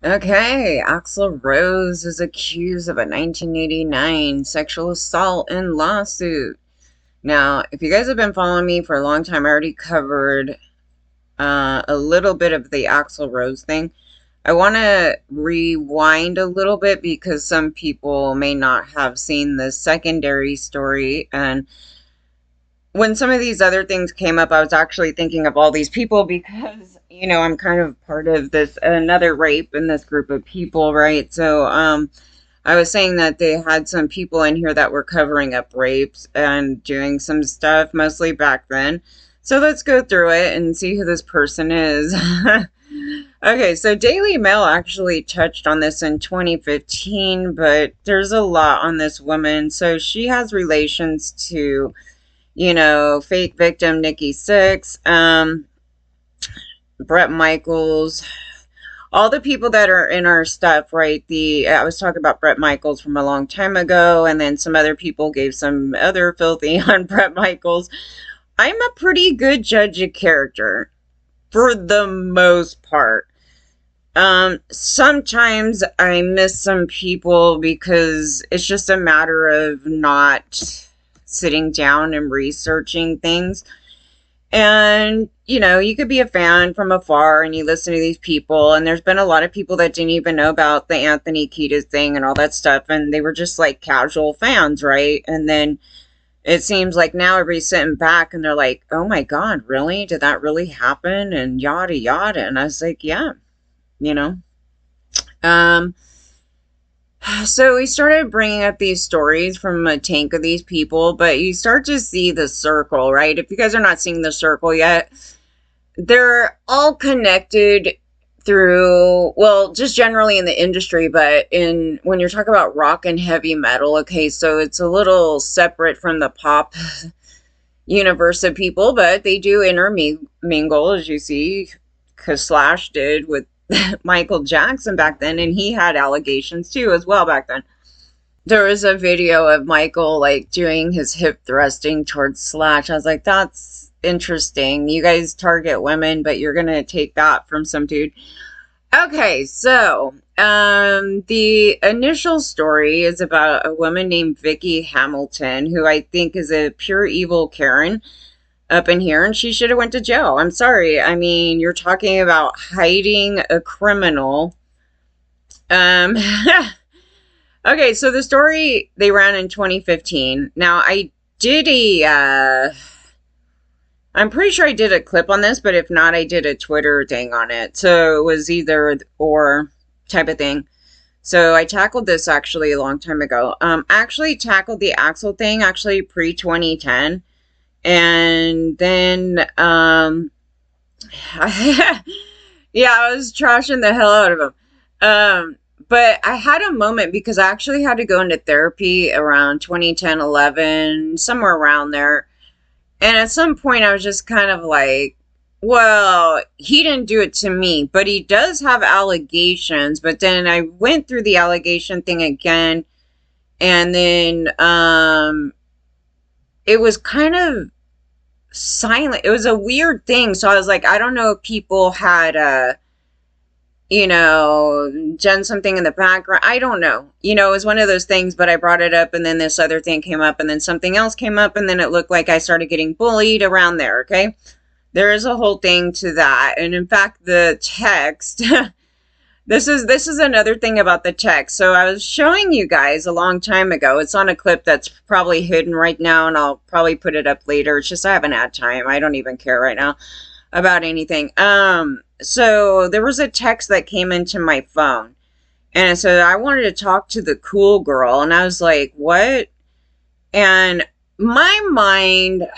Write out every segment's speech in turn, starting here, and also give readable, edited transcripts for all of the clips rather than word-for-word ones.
Okay, Axl Rose is accused of a 1989 sexual assault and lawsuit. Now, if you guys have been following me for a long time, I already covered a little bit of the Axl Rose thing. I want to rewind a little bit because some people may not have seen the secondary story. And when some of these other things came up, I was actually thinking of all these people because, I'm kind of part of this another rape in this group of people, right? So, I was saying that they had some people in here that were covering up rapes and doing some stuff, mostly back then. So let's go through it and see who this person is. Okay, so Daily Mail actually touched on this in 2015, but there's a lot on this woman. So she has relations to, fake victim Nikki Sixx, Bret Michaels, all the people that are in our stuff, right? I was talking about Bret Michaels from a long time ago, and then some other people gave some other filthy on Bret Michaels. I'm a pretty good judge of character for the most part. Sometimes I miss some people because it's just a matter of not sitting down and researching things. And, you could be a fan from afar and you listen to these people, and there's been a lot of people that didn't even know about the Anthony Kiedis thing and all that stuff, and they were just like casual fans, right? And then it seems like now everybody's sitting back and they're like, oh my God, really? Did that really happen? And yada yada. And I was like, yeah, you know. Um, so we started bringing up these stories from a tank of these people, but you start to see the circle, right? If you guys are not seeing the circle yet, they're all connected through, well, just generally in the industry, but when you're talking about rock and heavy metal, okay, so it's a little separate from the pop universe of people, but they do intermingle, as you see, because Slash did with Michael Jackson back then, and he had allegations too as well back then. There was a video of Michael like doing his hip thrusting towards Slash. I was like, that's interesting. You guys target women, but you're gonna take that from some dude. Okay, so the initial story is about a woman named Vicky Hamilton, who I think is a pure evil Karen up in here, and she should have went to jail. I'm sorry. I mean, you're talking about hiding a criminal. Okay, so the story they ran in 2015. Now, I did I'm pretty sure I did a clip on this, but if not, I did a Twitter thing on it. So it was either or type of thing. So I tackled this actually a long time ago. I actually tackled the Axl thing actually pre-2010. And then, yeah, I was trashing the hell out of him. But I had a moment because I actually had to go into therapy around 2010, 11, somewhere around there. And at some point I was just kind of like, well, he didn't do it to me, but he does have allegations. But then I went through the allegation thing again. And then, it was kind of silent. It was a weird thing. So I was like, I don't know if people had, done something in the background. I don't know. It was one of those things, but I brought it up and then this other thing came up and then something else came up and then it looked like I started getting bullied around there. Okay. There is a whole thing to that. And in fact, the text, This is another thing about the text. So I was showing you guys a long time ago. It's on a clip that's probably hidden right now, and I'll probably put it up later. It's just I haven't had time. I don't even care right now about anything. So there was a text that came into my phone, and it said I wanted to talk to the cool girl, and I was like, what? And my mind,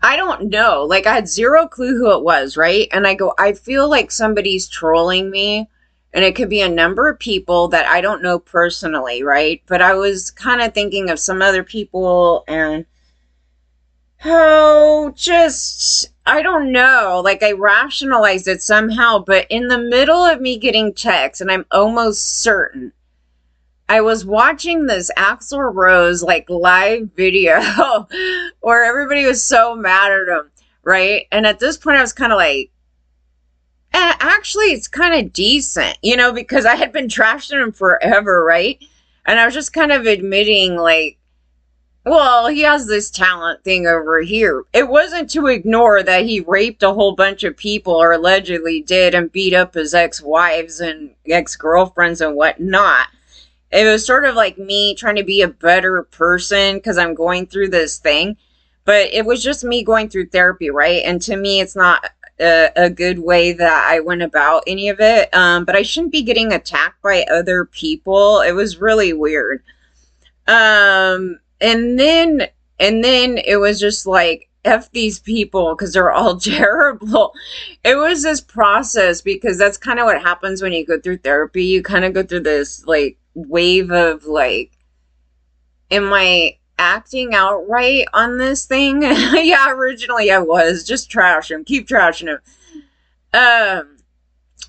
I don't know. Like, I had zero clue who it was, right? And I go, I feel like somebody's trolling me. And it could be a number of people that I don't know personally, right? But I was kind of thinking of some other people and, I don't know. Like, I rationalized it somehow. But in the middle of me getting texts, and I'm almost certain, I was watching this Axl Rose like live video where everybody was so mad at him, right? And at this point I was kind of like, Actually, it's kind of decent, because I had been trashing him forever, right? And I was just kind of admitting, like, well, he has this talent thing over here. It wasn't to ignore that he raped a whole bunch of people, or allegedly did, and beat up his ex-wives and ex-girlfriends and whatnot. It was sort of like me trying to be a better person because I'm going through this thing. But it was just me going through therapy, right? And to me, it's not a good way that I went about any of it. But I shouldn't be getting attacked by other people. It was really weird. And then it was just like, F these people because they're all terrible. It was this process because that's kind of what happens when you go through therapy. You kind of go through this like wave of like, am I acting out right on this thing? Yeah, originally I was. Just trash him. Keep trashing him. Um,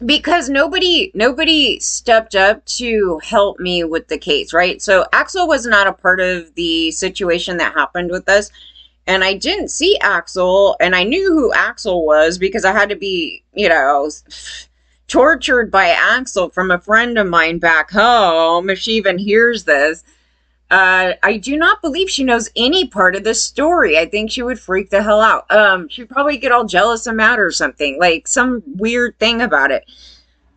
because nobody stepped up to help me with the case, right? So Axl was not a part of the situation that happened with us. And I didn't see Axl, and I knew who Axl was because I had to be, tortured by Axl from a friend of mine back home, if she even hears this. I do not believe she knows any part of the story. I think she would freak the hell out. She'd probably get all jealous and mad or something, like some weird thing about it.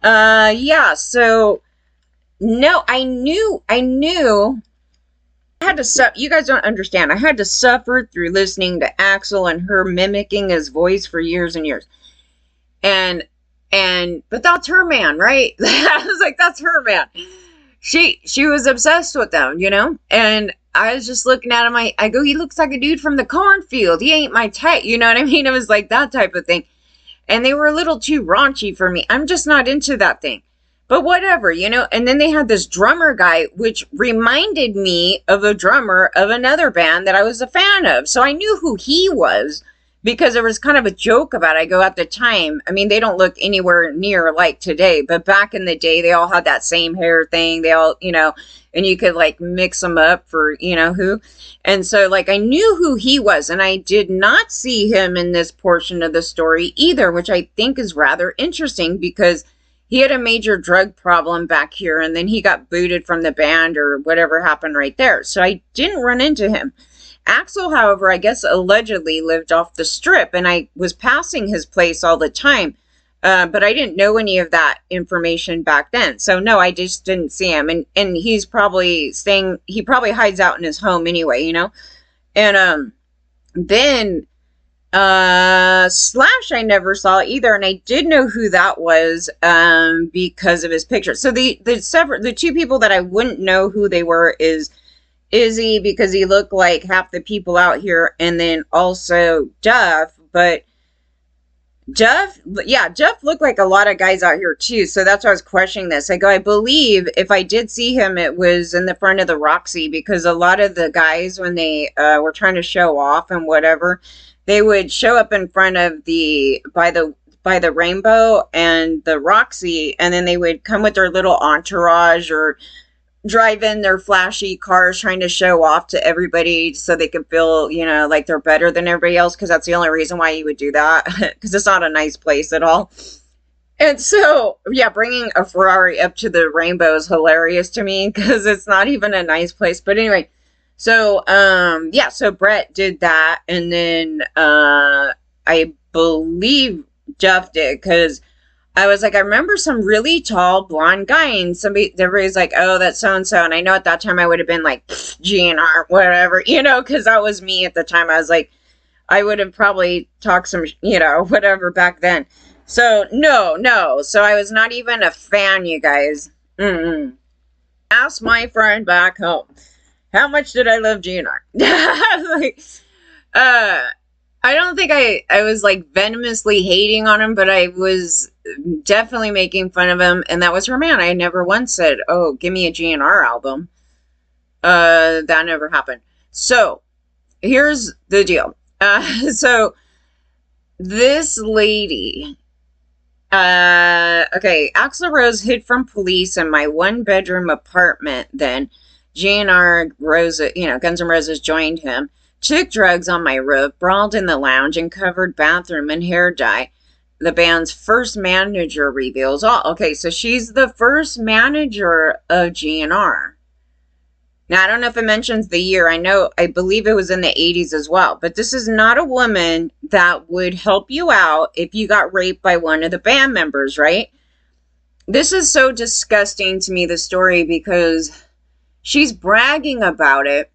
Yeah, so no, I knew I had to you guys don't understand. I had to suffer through listening to Axl and her mimicking his voice for years and years. But that's her man, right? I was like, that's her man. She was obsessed with them, and I was just looking at him. I go, he looks like a dude from the cornfield. He ain't my type. You know what I mean? It was like that type of thing. And they were a little too raunchy for me. I'm just not into that thing. But whatever, And then they had this drummer guy, which reminded me of a drummer of another band that I was a fan of. So I knew who he was because there was kind of a joke about it. I go, at the time, I mean, they don't look anywhere near like today, but back in the day, they all had that same hair thing. They all, and you could like mix them up for, who. And so like, I knew who he was, and I did not see him in this portion of the story either, which I think is rather interesting because he had a major drug problem back here, and then he got booted from the band or whatever happened right there. So I didn't run into him. Axl, however, I guess allegedly lived off the strip, and I was passing his place all the time. But I didn't know any of that information back then. So no, I just didn't see him. And he's probably he probably hides out in his home anyway, And then Slash I never saw either, and I did know who that was because of his picture. So the two people that I wouldn't know who they were is Izzy, because he looked like half the people out here, and then also Duff. But Jeff looked like a lot of guys out here too. So that's why I was questioning this. I believe if I did see him, it was in the front of the Roxy, because a lot of the guys, when they were trying to show off and whatever, they would show up in front of by the Rainbow and the Roxy, and then they would come with their little entourage or drive in their flashy cars trying to show off to everybody so they could feel, like they're better than everybody else, because that's the only reason why you would do that, because it's not a nice place at all. And so, yeah, bringing a Ferrari up to the Rainbow is hilarious to me, because it's not even a nice place. But anyway, so, so Brett did that, and then I believe Jeff did, because I was like, I remember some really tall blonde guy, and everybody's like, oh, that's so-and-so. And I know at that time I would have been like, GNR, whatever, because that was me at the time. I was like, I would have probably talked some, whatever back then. So, no. So I was not even a fan, you guys. Ask my friend back home. How much did I love GNR? Like, I don't think I was like venomously hating on him, but I was definitely making fun of him, and that was her man. I never once said, oh, give me a GNR album. That never happened. So here's the deal. So this lady, Axl Rose hid from police in my 1-bedroom apartment. Then GNR Guns N' Roses joined him, took drugs on my roof, brawled in the lounge, and covered bathroom in hair dye. the band's first manager reveals all. Okay, so she's the first manager of GNR. Now, I don't know if it mentions the year. I believe it was in the 80s as well. But this is not a woman that would help you out if you got raped by one of the band members, right? This is so disgusting to me, the story, because she's bragging about it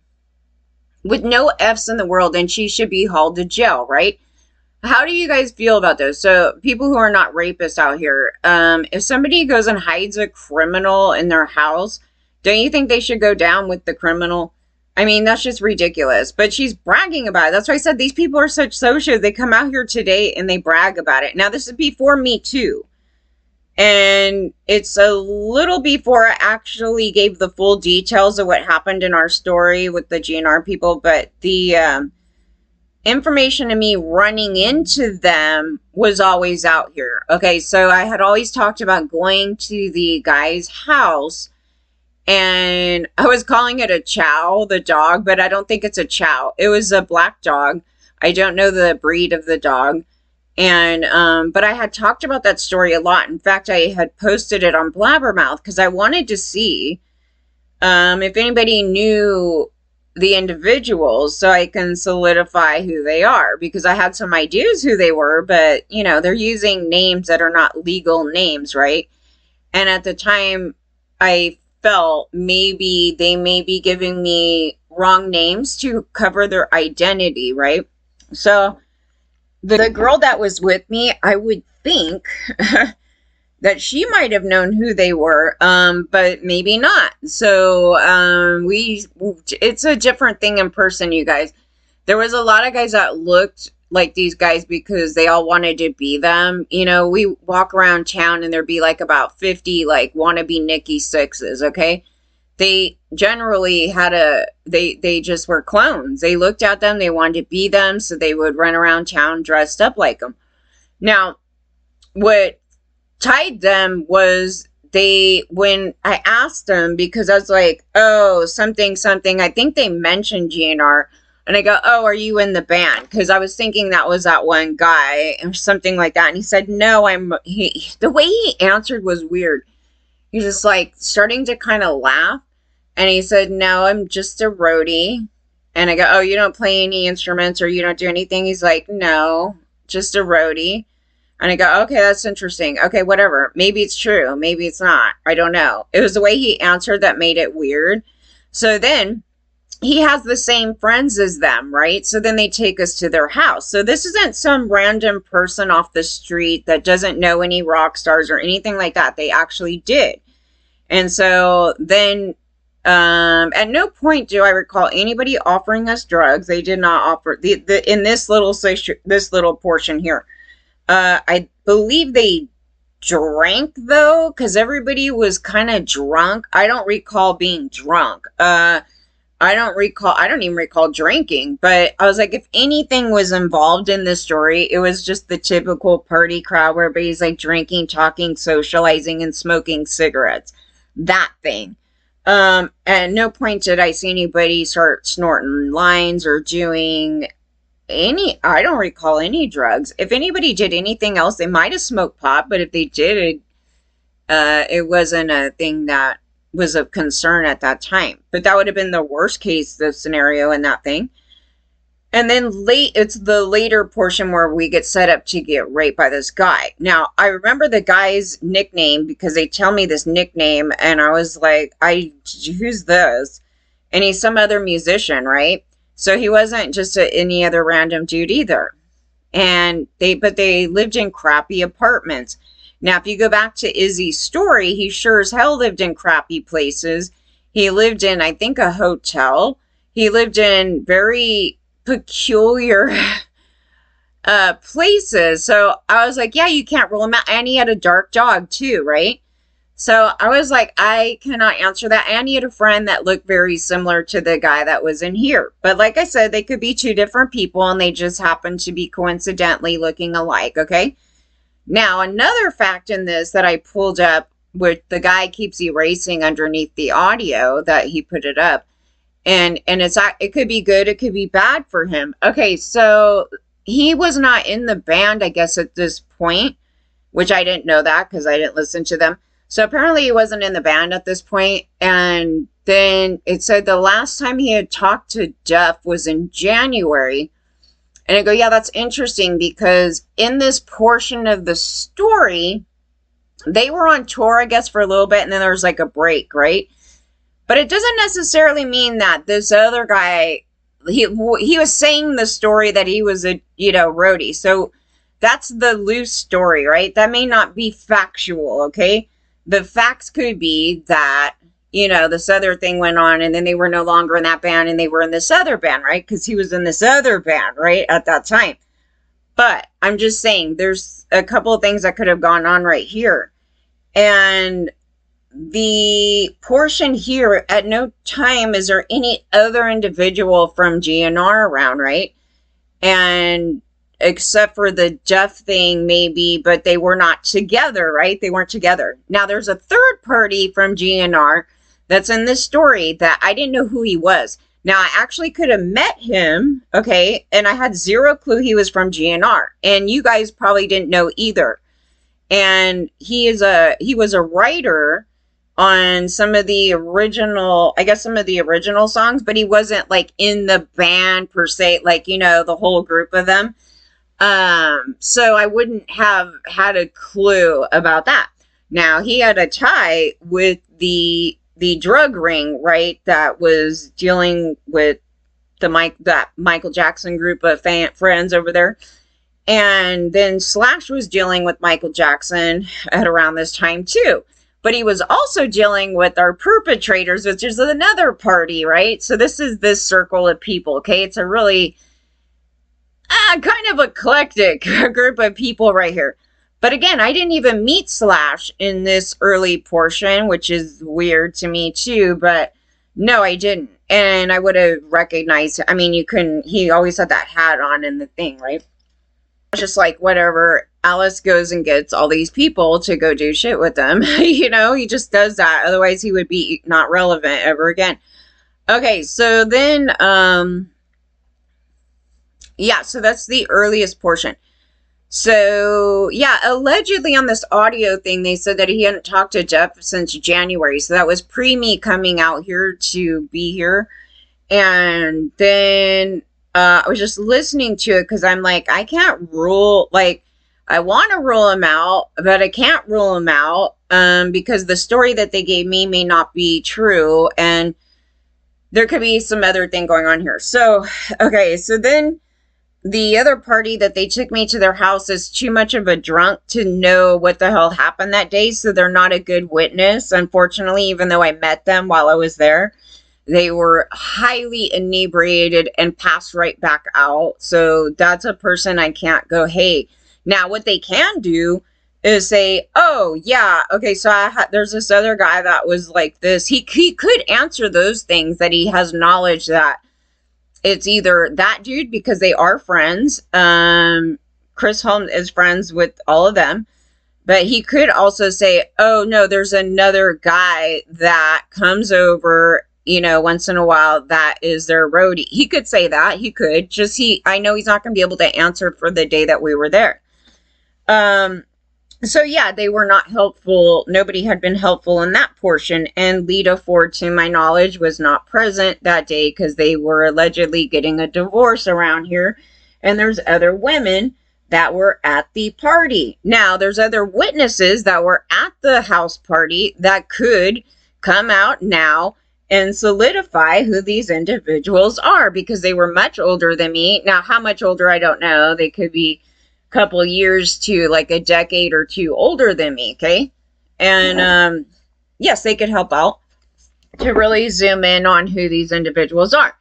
with no F's in the world, and she should be hauled to jail, right? How do you guys feel about this? So, people who are not rapists out here, if somebody goes and hides a criminal in their house, don't you think they should go down with the criminal? I mean, that's just ridiculous. But she's bragging about it. That's why I said these people are such socios. They come out here today and they brag about it. Now, this is before Me Too. And it's a little before I actually gave the full details of what happened in our story with the GNR people. But the information of me running into them was always out here. Okay, so I had always talked about going to the guy's house. And I was calling it a chow, the dog, but I don't think it's a chow. It was a black dog. I don't know the breed of the dog. And, but I had talked about that story a lot. In fact, I had posted it on Blabbermouth because I wanted to see, if anybody knew the individuals so I can solidify who they are, because I had some ideas who they were, but you know, they're using names that are not legal names, right? And at the time I felt maybe they may be giving me wrong names to cover their identity, right? So the girl that was with me, I would think that she might have known who they were, but maybe not. So it's a different thing in person, you guys. There was a lot of guys that looked like these guys because they all wanted to be them. You know, we walk around town and there'd be like about 50 like wannabe Nikki Sixes, okay? They generally they just were clones. They looked at them, they wanted to be them, so they would run around town dressed up like them. Now, what tied them was when I asked them, because I was like, oh, something, I think they mentioned GNR. And I go, oh, are you in the band? Because I was thinking that was that one guy or something like that. And he said, no, the way he answered was weird. He was just like starting to kind of laugh. And he said, no, I'm just a roadie. And I go, oh, you don't play any instruments or you don't do anything? He's like, no, just a roadie. And I go, okay, that's interesting. Okay, whatever. Maybe it's true. Maybe it's not. I don't know. It was the way he answered that made it weird. So then he has the same friends as them, right? So then they take us to their house. So this isn't some random person off the street that doesn't know any rock stars or anything like that. They actually did. And so then at no point do I recall anybody offering us drugs. They did not offer in this little portion here. I believe they drank though, because everybody was kind of drunk. I don't recall being drunk. I don't even recall drinking, but I was like, if anything was involved in this story, it was just the typical party crowd where everybody's like drinking, talking, socializing, and smoking cigarettes. That thing. At no point did I see anybody start snorting lines or doing I don't recall any drugs. If anybody did anything else, they might have smoked pot, but if they did, it wasn't a thing that was of concern at that time. But that would have been the worst case, the scenario in that thing. And then it's the later portion where we get set up to get raped by this guy. Now, I remember the guy's nickname because they tell me this nickname, and I was like, who's this? And he's some other musician, right? So he wasn't just any other random dude either. But they lived in crappy apartments. Now, if you go back to Izzy's story, he sure as hell lived in crappy places. He lived in, I think, a hotel. He lived in very peculiar places. So I was like, yeah, you can't rule him out. And he had a dark dog too, right? So I was like, I cannot answer that. And he had a friend that looked very similar to the guy that was in here. But like I said, they could be two different people and they just happened to be coincidentally looking alike, okay? Now, another fact in this that I pulled up, where the guy keeps erasing underneath the audio that he put it up, and it could be good, it could be bad for him. Okay, so he was not in the band, I guess, at this point, which I didn't know that because I didn't listen to them. So apparently he wasn't in the band at this point. And then it said the last time he had talked to Jeff was in January. And I go, yeah, that's interesting because in this portion of the story, they were on tour, I guess, for a little bit, and then there was like a break, right? But it doesn't necessarily mean that this other guy, he was saying the story that he was a, roadie. So that's the loose story, right? That may not be factual, okay? The facts could be that, this other thing went on and then they were no longer in that band and they were in this other band, right? Because he was in this other band, right, at that time. But I'm just saying there's a couple of things that could have gone on right here. And the portion here, at no time is there any other individual from GNR around, right? And except for the Jeff thing, maybe, but they were not together, right? They weren't together. Now, there's a third party from GNR that's in this story that I didn't know who he was. Now, I actually could have met him, okay, and I had zero clue he was from GNR, and you guys probably didn't know either. And he was a writer on some of the original songs, but he wasn't like in the band per se, like, the whole group of them. So I wouldn't have had a clue about that. Now, he had a tie with the drug ring, right, that was dealing with that Michael Jackson group of friends over there. And then Slash was dealing with Michael Jackson at around this time too. But he was also dealing with our perpetrators, which is another party, right? So this is this circle of people, okay? It's a really kind of eclectic group of people right here. But again, I didn't even meet Slash in this early portion, which is weird to me too, but no, I didn't. And I would have recognized, he always had that hat on in the thing, right? Just like whatever, Alice goes and gets all these people to go do shit with them. He just does that. Otherwise, he would be not relevant ever again. Okay, so then, so that's the earliest portion. So, allegedly on this audio thing, they said that he hadn't talked to Jeff since January. So that was pre me coming out here to be here. And then I was just listening to it because I'm like, I can't rule, like, I want to rule him out, but I can't rule him out because the story that they gave me may not be true. And there could be some other thing going on here. So, okay, so then the other party that they took me to their house is too much of a drunk to know what the hell happened that day. So they're not a good witness, unfortunately, even though I met them while I was there. They were highly inebriated and passed right back out. So that's a person I can't go, hey. Now, what they can do is say, oh, yeah, okay, so there's this other guy that was like this. He could answer those things, that he has knowledge that it's either that dude, because they are friends. Chris Holmes is friends with all of them. But he could also say, oh, no, there's another guy that comes over, once in a while that is their roadie. He could say that. He could. I know he's not going to be able to answer for the day that we were there. So, yeah, they were not helpful. Nobody had been helpful in that portion. And Lita Ford, to my knowledge, was not present that day because they were allegedly getting a divorce around here. And there's other women that were at the party. Now, there's other witnesses that were at the house party that could come out now and solidify who these individuals are because they were much older than me. Now, how much older, I don't know. They could be couple years to like a decade or two older than me, okay? And yes, they could help out to really zoom in on who these individuals are.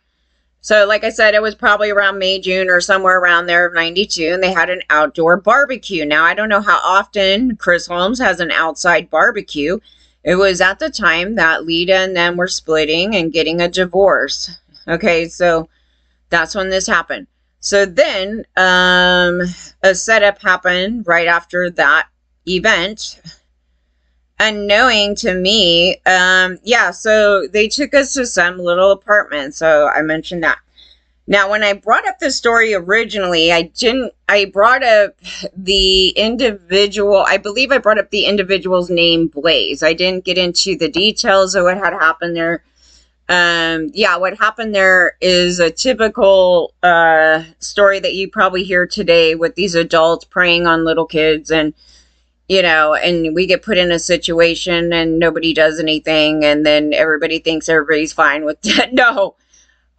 So like I said, it was probably around May, June, or somewhere around there of 92, and they had an outdoor barbecue. Now, I don't know how often Chris Holmes has an outside barbecue. It was at the time that Lita and them were splitting and getting a divorce. Okay, so that's when this happened. So then a setup happened right after that event. Unknowing to me, so they took us to some little apartment. So I mentioned that. Now, when I brought up this story originally, I brought up the individual, I believe I brought up the individual's name, Blaze. I didn't get into the details of what had happened there. Yeah, what happened there is a typical story that you probably hear today with these adults preying on little kids, and and we get put in a situation and nobody does anything, and then everybody thinks everybody's fine with that. No.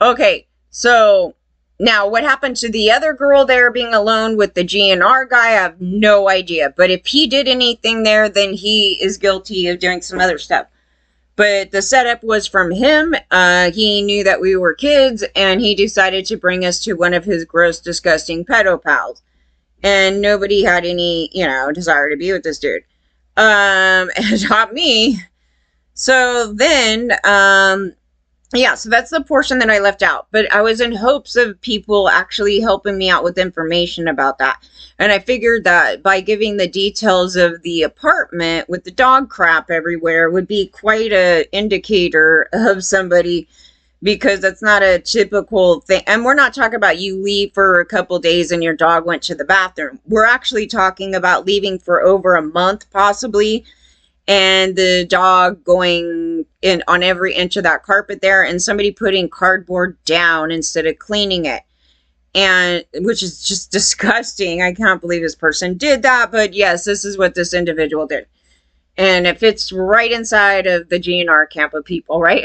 Okay, so now what happened to the other girl there being alone with the GNR guy, I have no idea. But if he did anything there, then he is guilty of doing some other stuff. But the setup was from him. He knew that we were kids, and he decided to bring us to one of his gross, disgusting pedo pals. And nobody had any, desire to be with this dude. And not me. So then, yeah, so that's the portion that I left out. But I was in hopes of people actually helping me out with information about that. And I figured that by giving the details of the apartment with the dog crap everywhere would be quite an indicator of somebody, because that's not a typical thing. And we're not talking about you leave for a couple days and your dog went to the bathroom. We're actually talking about leaving for over a month, possibly, and the dog going in on every inch of that carpet there, and somebody putting cardboard down instead of cleaning it. And which is just disgusting. I can't believe this person did that. But yes, this is what this individual did. And it fits right inside of the GNR camp of people, right?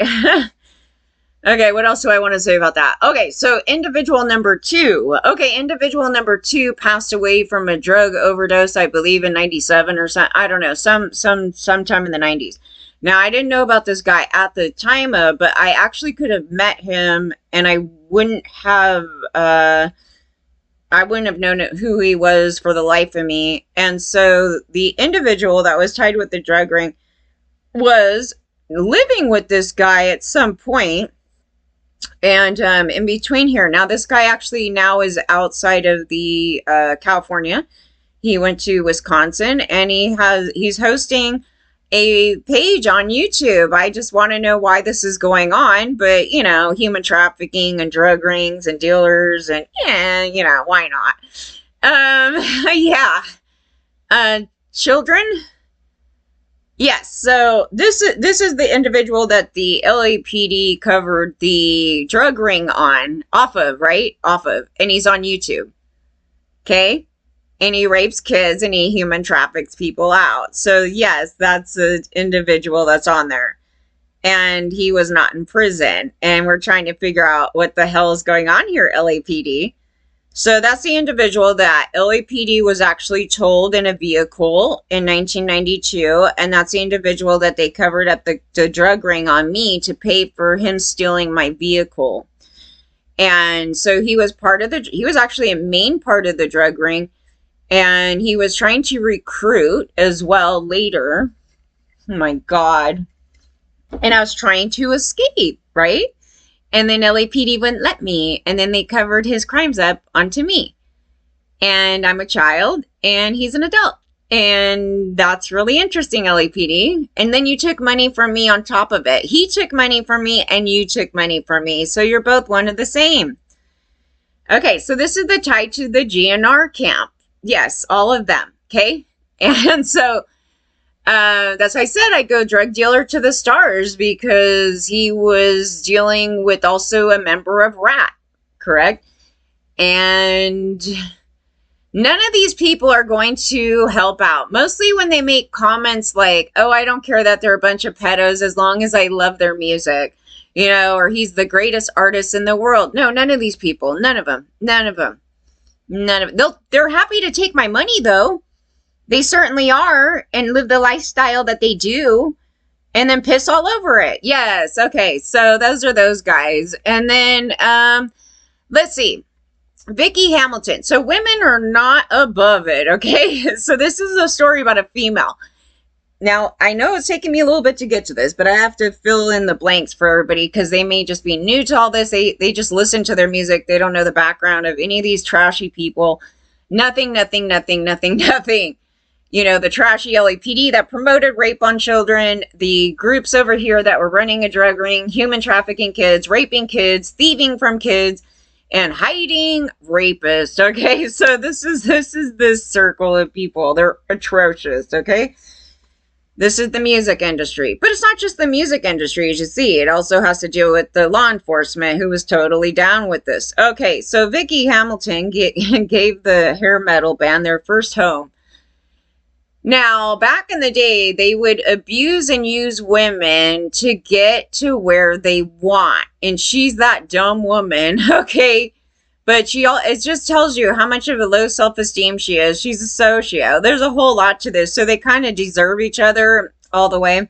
Okay, what else do I want to say about that? Okay, so individual number 2. Okay, individual number 2 passed away from a drug overdose, I believe in 97 or something. I don't know, sometime in the 90s. Now, I didn't know about this guy at the time, but I actually could have met him, and I wouldn't have known who he was for the life of me. And so the individual that was tied with the drug ring was living with this guy at some point. And in between here, now this guy actually now is outside of the California. He went to Wisconsin, and he's hosting a page on YouTube. I just want to know why this is going on, but human trafficking and drug rings and dealers, and why not? Yeah, children. Yes, so this is the individual that the LAPD covered the drug ring off of, and he's on YouTube. Okay? And he rapes kids and he human traffics people out. So yes, that's the individual that's on there. And he was not in prison. And we're trying to figure out what the hell is going on here, LAPD. So that's the individual that LAPD was actually told in a vehicle in 1992. And that's the individual that they covered up the drug ring on me to pay for him stealing my vehicle. And so he was actually a main part of the drug ring. And he was trying to recruit as well later. Oh my God. And I was trying to escape, right? And then LAPD wouldn't let me. And then they covered his crimes up onto me. And I'm a child and he's an adult. And that's really interesting, LAPD. And then you took money from me on top of it. He took money from me and you took money from me. So you're both one and the same. Okay, so this is the tie to the GNR camp. Yes, all of them. Okay. And so that's why I said I go drug dealer to the stars, because he was dealing with also a member of RAT, correct? And none of these people are going to help out. Mostly when they make comments like, oh, I don't care that they're a bunch of pedos as long as I love their music, or he's the greatest artist in the world. No, none of these people. None of them. They're happy to take my money, though. They certainly are, and live the lifestyle that they do, and then piss all over it. Yes, okay, so those are those guys. And then, let's see. Vicky Hamilton. So women are not above it, okay? So this is a story about a female. Now, I know it's taking me a little bit to get to this, but I have to fill in the blanks for everybody, because they may just be new to all this. They just listen to their music. They don't know the background of any of these trashy people. Nothing. The trashy LAPD that promoted rape on children, the groups over here that were running a drug ring, human trafficking kids, raping kids, thieving from kids, and hiding rapists. Okay, so this circle of people. They're atrocious. Okay, this is the music industry, but it's not just the music industry, as you see. It also has to deal with the law enforcement, who was totally down with this. Okay, so Vicky Hamilton gave the hair metal band their first home. Now, back in the day, they would abuse and use women to get to where they want. And she's that dumb woman, okay? But it just tells you how much of a low self-esteem she is. She's a socio. There's a whole lot to this. So they kind of deserve each other all the way.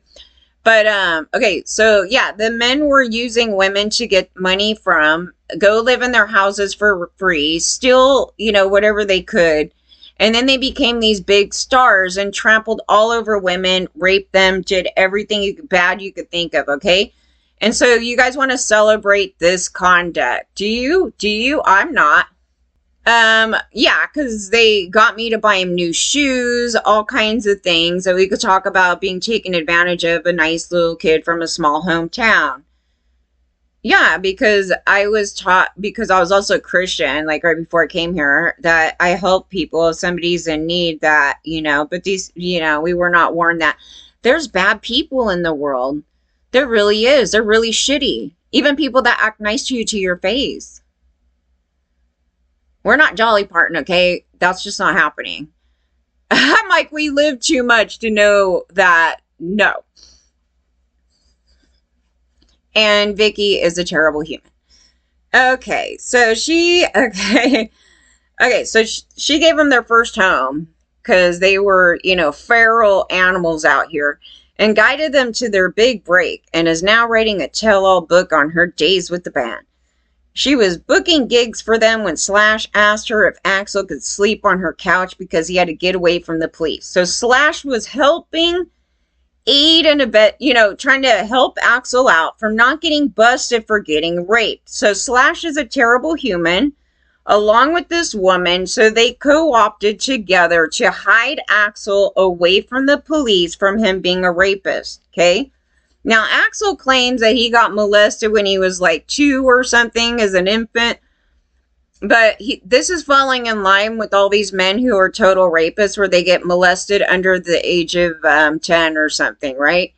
But, okay, so yeah, the men were using women to get money from, go live in their houses for free, steal, whatever they could. And then they became these big stars and trampled all over women, raped them, did everything bad you could think of, okay? And so you guys want to celebrate this conduct. Do you? I'm not. Yeah, because they got me to buy him new shoes, all kinds of things. So we could talk about being taken advantage of, a nice little kid from a small hometown. Yeah, because I was taught, because I was also Christian, like right before I came here, that I help people if somebody's in need, that, but these, we were not warned that there's bad people in the world. There really is. They're really shitty. Even people that act nice to you to your face. We're not Jolly Parton, okay? That's just not happening. I'm like, we live too much to know that, no. And Vicky is a terrible human. Okay, so she gave them their first home because they were, feral animals out here, and guided them to their big break, and is now writing a tell-all book on her days with the band. She was booking gigs for them when Slash asked her if Axl could sleep on her couch because he had to get away from the police. So Slash was helping aid and abet, trying to help Axl out from not getting busted for getting raped. So Slash is a terrible human, along with this woman, so they co-opted together to hide Axl away from the police from him being a rapist, okay? Now, Axl claims that he got molested when he was like 2 or something as an infant. But this is falling in line with all these men who are total rapists, where they get molested under the age of 10 or something, right?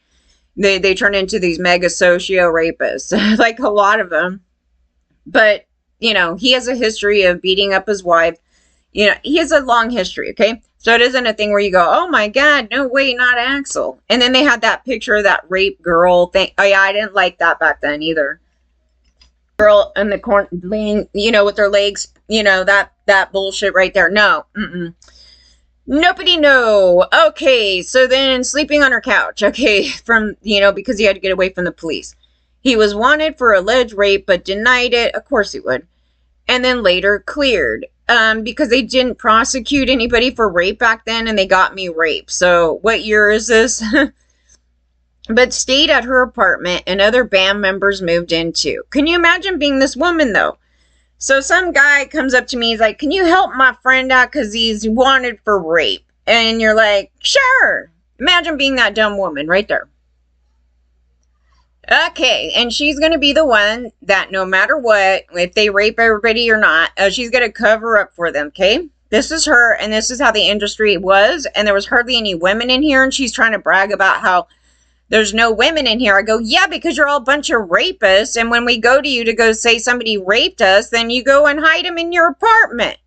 They turn into these mega socio rapists, like a lot of them. But, he has a history of beating up his wife. He has a long history, okay? So it isn't a thing where you go, oh my God, no way, not Axl. And then they had that picture of that rape girl thing. Oh yeah, I didn't like that back then either. Girl in the corner, with their legs, that bullshit right there. No, nobody, no. Okay, so then sleeping on her couch, okay, because he had to get away from the police. He was wanted for alleged rape, but denied it. Of course he would. And then later cleared, because they didn't prosecute anybody for rape back then, and they got me raped. So what year is this? But stayed at her apartment, and other band members moved in too. Can you imagine being this woman, though? So some guy comes up to me, he's like, can you help my friend out because he's wanted for rape? And you're like, sure. Imagine being that dumb woman right there. Okay, and she's going to be the one that no matter what, if they rape everybody or not, she's going to cover up for them, okay? This is her, and this is how the industry was, and there was hardly any women in here, and she's trying to brag about how there's no women in here. I go, yeah, because you're all a bunch of rapists. And when we go to you to go say somebody raped us, then you go and hide them in your apartment.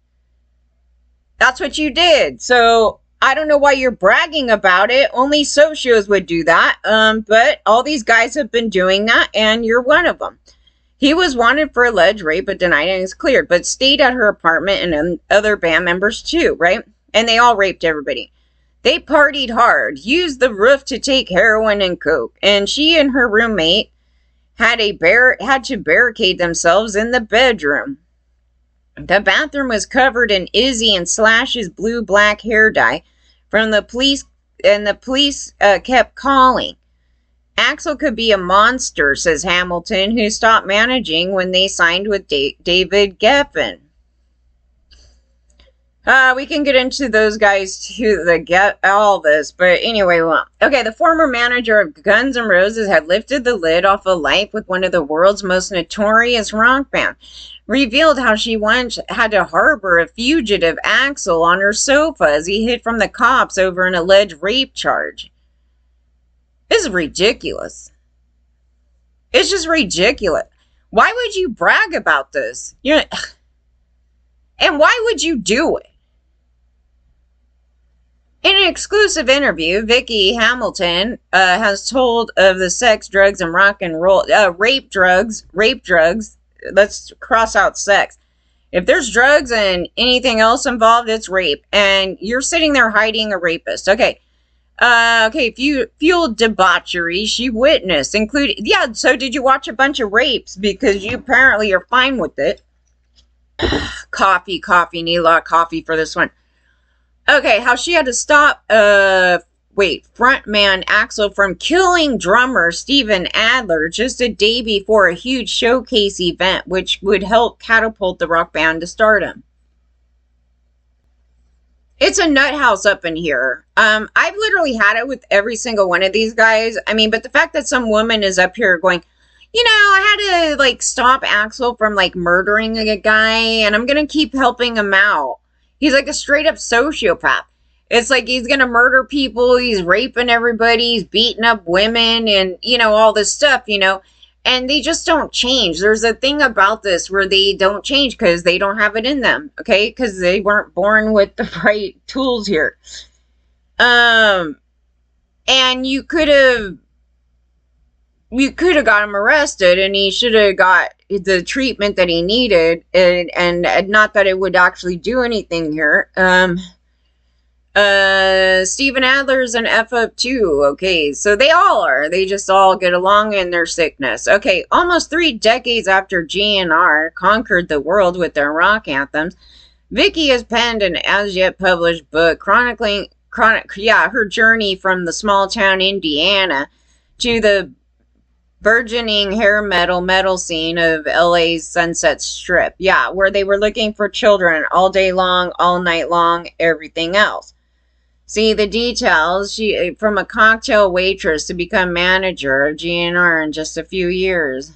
That's what you did. So I don't know why you're bragging about it. Only socios would do that. But all these guys have been doing that, and you're one of them. He was wanted for alleged rape, but denied and is cleared, but stayed at her apartment, and other band members too, right? And they all raped everybody. They partied hard, used the roof to take heroin and coke, and she and her roommate had to barricade themselves in the bedroom. The bathroom was covered in Izzy and Slash's blue-black hair dye from the police, and the police kept calling. Axl could be a monster, says Hamilton, who stopped managing when they signed with David Geffen. We can get into those guys too that get all this, but anyway, well, okay. The former manager of Guns N' Roses had lifted the lid off a life with one of the world's most notorious rock band, revealed how she once had to harbor a fugitive Axl on her sofa as he hid from the cops over an alleged rape charge. This is ridiculous. It's just ridiculous. Why would you brag about this? And why would you do it? In an exclusive interview, Vicky Hamilton has told of the sex, drugs, and rock and roll, rape drugs. Let's cross out sex. If there's drugs and anything else involved, it's rape. And you're sitting there hiding a rapist. Okay. Okay, fueled debauchery she witnessed, including, yeah, so did you watch a bunch of rapes? Because you apparently are fine with it. Coffee, need a lot of coffee for this one. Okay, how she had to stop, frontman Axl from killing drummer Steven Adler just a day before a huge showcase event, which would help catapult the rock band to stardom. It's a nut house up in here. I've literally had it with every single one of these guys. I mean, but the fact that some woman is up here going, I had to, stop Axl from, murdering a guy, and I'm gonna keep helping him out. He's like a straight up sociopath. It's like he's gonna murder people, he's raping everybody, he's beating up women, and, all this stuff, and they just don't change. There's a thing about this where they don't change because they don't have it in them, okay? Because they weren't born with the right tools here. And you could have got him arrested, and he should have got the treatment that he needed, and not that it would actually do anything here. Steven Adler's an F up too. Okay, so they all are. They just all get along in their sickness. Okay, almost 3 decades after GNR conquered the world with their rock anthems, Vicky has penned an as-yet published book chronicling her journey from the small town Indiana to the burgeoning hair metal scene of LA's Sunset Strip. Yeah, where they were looking for children all day long, all night long, everything else. See the details. She from a cocktail waitress to become manager of GNR in just a few years.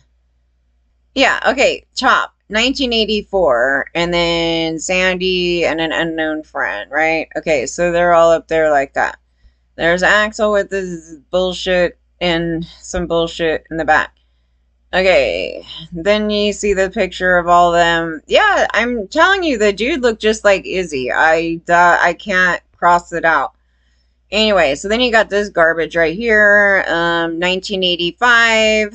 Yeah, okay, Chop, 1984, and then Sandy and an unknown friend, right? Okay, so they're all up there like that. There's Axl with his bullshit and some bullshit in the back. Okay, then you see the picture of all of them. Yeah, I'm telling you, the dude looked just like Izzy. I can't cross it out. Anyway, so then you got this garbage right here, 1985.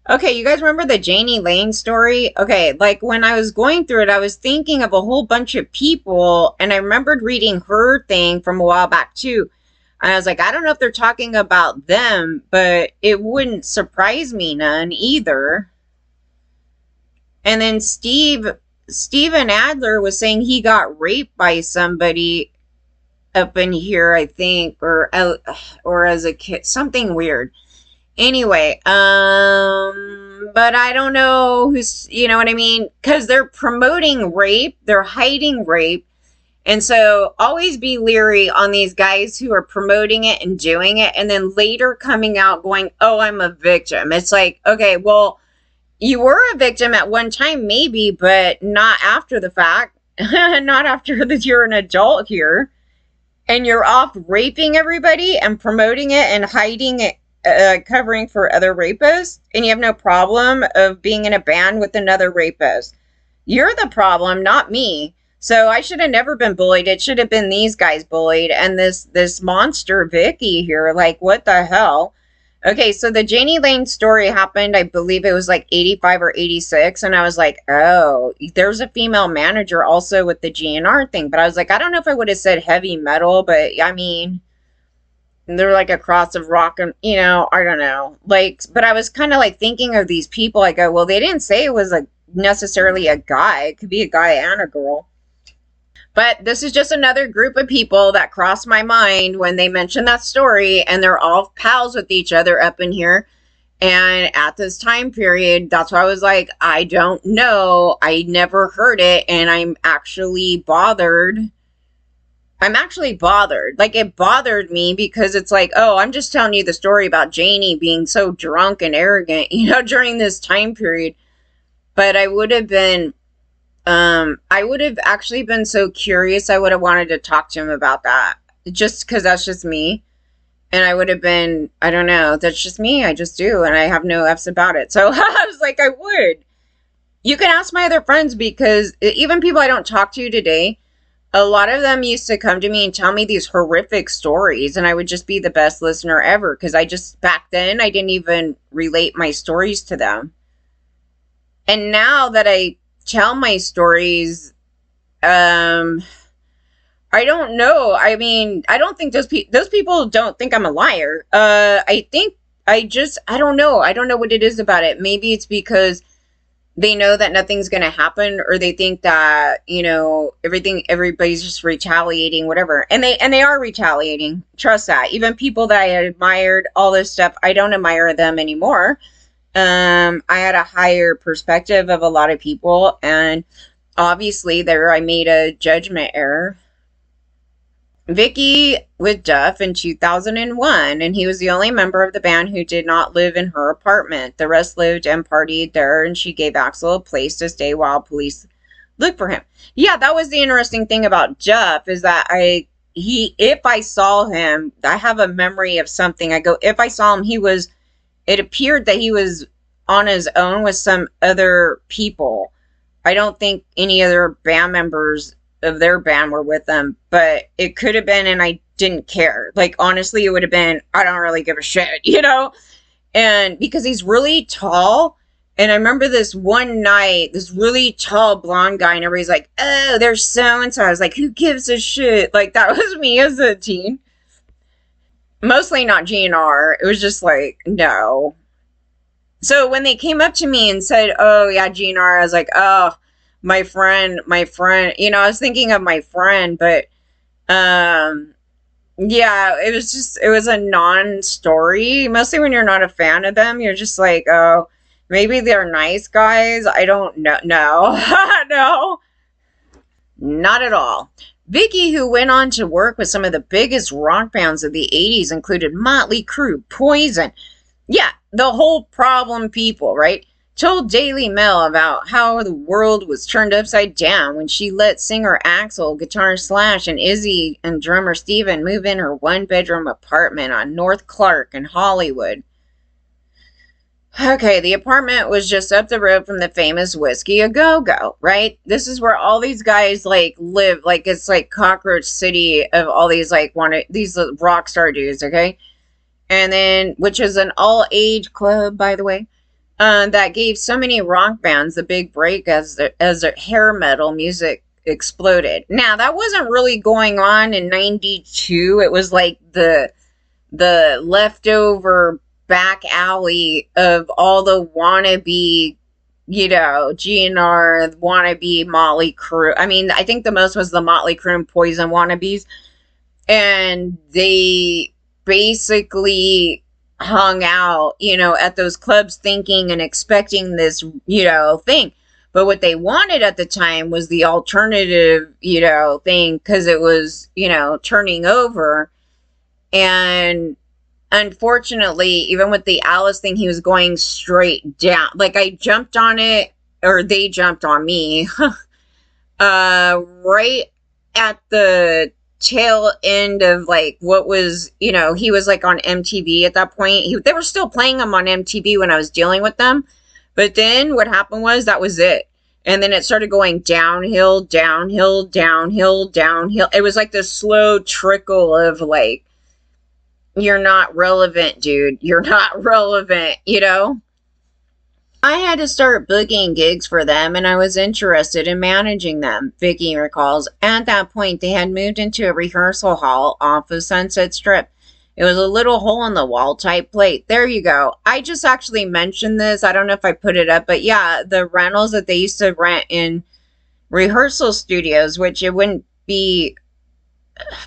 Okay, you guys remember the Janie Lane story? Okay, when I was going through it, I was thinking of a whole bunch of people, and I remembered reading her thing from a while back too. And I was like, I don't know if they're talking about them, but it wouldn't surprise me none either. And then Steven Adler was saying he got raped by somebody up in here, I think, or as a kid, something weird. Anyway, but I don't know who's, you know what I mean? Because they're promoting rape, they're hiding rape. And so always be leery on these guys who are promoting it and doing it, and then later coming out going, oh, I'm a victim. It's like, okay, well, you were a victim at one time, maybe, but not after the fact. Not after that you're an adult here. And you're off raping everybody and promoting it and hiding it, covering for other rapists. And you have no problem of being in a band with another rapist. You're the problem, not me. So I should have never been bullied. It should have been these guys bullied. And this monster Vicky here, what the hell? Okay, so the Janie Lane story happened, I believe it was 85 or 86. And I was like, oh, there's a female manager also with the GNR thing. But I was like, I don't know if I would have said heavy metal, but I mean, they're a cross of rock and, I don't know. But I was kind of thinking of these people. I go, well, they didn't say it was necessarily a guy. It could be a guy and a girl. But this is just another group of people that crossed my mind when they mentioned that story, and they're all pals with each other up in here. And at this time period, that's why I was like, I don't know. I never heard it. And I'm actually bothered. Like, it bothered me because it's like, oh, I'm just telling you the story about Janie being so drunk and arrogant, during this time period. But I would have actually been so curious. I would have wanted to talk to him about that, just because that's just me. And I would have been, I don't know, that's just me. I just do. And I have no F's about it. So I was like, I would. You can ask my other friends, because even people I don't talk to today, a lot of them used to come to me and tell me these horrific stories. And I would just be the best listener ever. Because back then, I didn't even relate my stories to them. And now that I tell my stories, I don't know. I mean, I don't think those people don't think I'm a liar. I think I don't know. I don't know what it is about it. Maybe it's because they know that nothing's going to happen, or they think that, everybody's just retaliating, whatever. And they are retaliating. Trust that. Even people that I admired, all this stuff, I don't admire them anymore. I had a higher perspective of a lot of people, and obviously there I made a judgment error. Vicky with Duff in 2001, and he was the only member of the band who did not live in her apartment. The rest lived and partied there, and she gave Axl a place to stay while police looked for him. Yeah, that was the interesting thing about Duff, is that if I saw him, I have a memory of something. If I saw him, it appeared that he was on his own with some other people. I don't think any other band members of their band were with them, but it could have been, and I didn't care. Like, honestly, it would have been, I don't really give a shit, and because he's really tall. And I remember this one night, this really tall blonde guy, and everybody's like, oh, there's so-and-so. I was like, who gives a shit? Like, that was me as a teen. Mostly not GNR. It was just like, no. So when they came up to me and said, oh yeah, GNR, I was like, oh, my friend, I was thinking of my friend, but, yeah, it was a non-story. Mostly when you're not a fan of them, you're just like, oh, maybe they're nice guys. I don't know. No, no, not at all. Vicky, who went on to work with some of the biggest rock bands of the 80s, included Motley Crue, Poison. Yeah, the whole problem people, right? Told Daily Mail about how the world was turned upside down when she let singer Axl, guitar Slash, and Izzy and drummer Steven move in her one-bedroom apartment on North Clark in Hollywood. Okay, the apartment was just up the road from the famous Whiskey A Go-Go, right? This is where all these guys, live. It's like Cockroach City of all these, these rock star dudes, okay? And then, which is an all-age club, by the way. That gave so many rock bands the big break as their hair metal music exploded. Now, that wasn't really going on in 92. It was like the leftover back alley of all the wannabe, GNR, wannabe Motley Crue. I mean, I think the most was the Motley Crue and Poison wannabes. And they basically hung out, at those clubs thinking and expecting this, thing. But what they wanted at the time was the alternative, thing, because it was, turning over. And unfortunately, even with the Alice thing, he was going straight down. Like, I jumped on it, or they jumped on me, right at the tail end of what was, he was on MTV at that point. They were still playing him on MTV when I was dealing with them, but then what happened was that was it. And then it started going downhill, downhill, downhill, downhill. It was like this slow trickle of you're not relevant, dude. You're not relevant, I had to start booking gigs for them, and I was interested in managing them, Vicky recalls. At that point, they had moved into a rehearsal hall off of Sunset Strip. It was a little hole-in-the-wall type plate. There you go. I just actually mentioned this. I don't know if I put it up, but yeah, the rentals that they used to rent in rehearsal studios, which it wouldn't be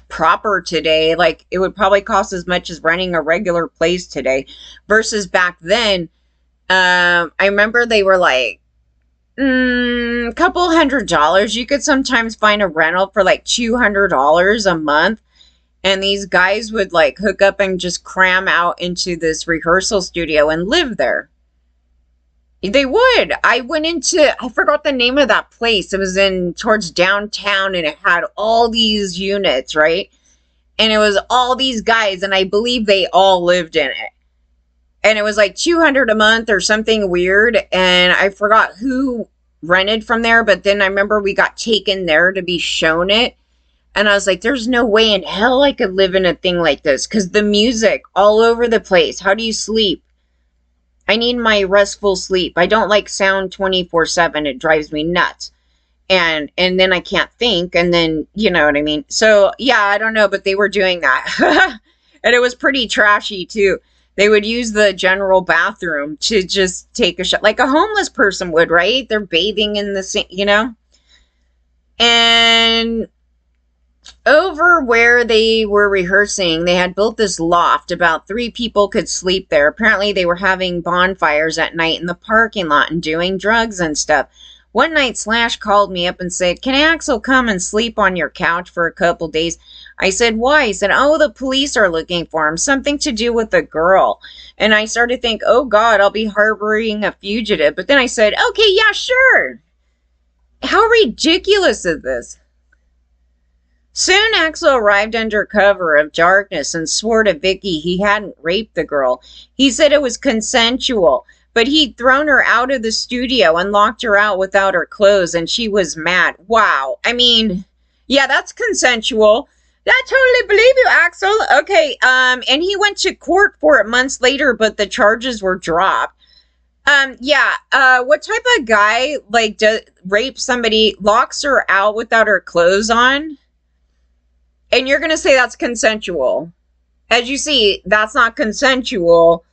proper today. Like, it would probably cost as much as renting a regular place today versus back then. I remember they were like, a couple $100. You could sometimes find a rental for like $200 a month. And these guys would like hook up and just cram out into this rehearsal studio and live there. They would. I went into, I forgot the name of that place. It was in towards downtown and it had all these units, right? And it was all these guys, and I believe they all lived in it. And it was like $200 a month or something weird. And I forgot who rented from there, but then I remember we got taken there to be shown it. And I was like, there's no way in hell I could live in a thing like this, because the music all over the place. How do you sleep? I need my restful sleep. I don't like sound 24/7. It drives me nuts. And then I can't think, and then, you know what I mean? So, yeah, I don't know, but they were doing that. And it was pretty trashy, too. They would use the general bathroom to just take a shot, like a homeless person would, right? They're bathing in the sink, you know? And over where they were rehearsing, they had built this loft. About 3 people could sleep there. Apparently, they were having bonfires at night in the parking lot and doing drugs and stuff. One night, Slash called me up and said, "Can Axl come and sleep on your couch for a couple days?" I said, "Why?" He said, "Oh, the police are looking for him. Something to do with a girl." And I started to think, oh, God, I'll be harboring a fugitive. But then I said, okay, yeah, sure. How ridiculous is this? Soon Axl arrived under cover of darkness and swore to Vicky he hadn't raped the girl. He said it was consensual, but he'd thrown her out of the studio and locked her out without her clothes, and she was mad. Wow. I mean, yeah, that's consensual. I totally believe you, Axl. Okay, and he went to court for it months later, but the charges were dropped. What type of guy, like, rapes somebody, locks her out without her clothes on? And you're going to say that's consensual. As you see, that's not consensual.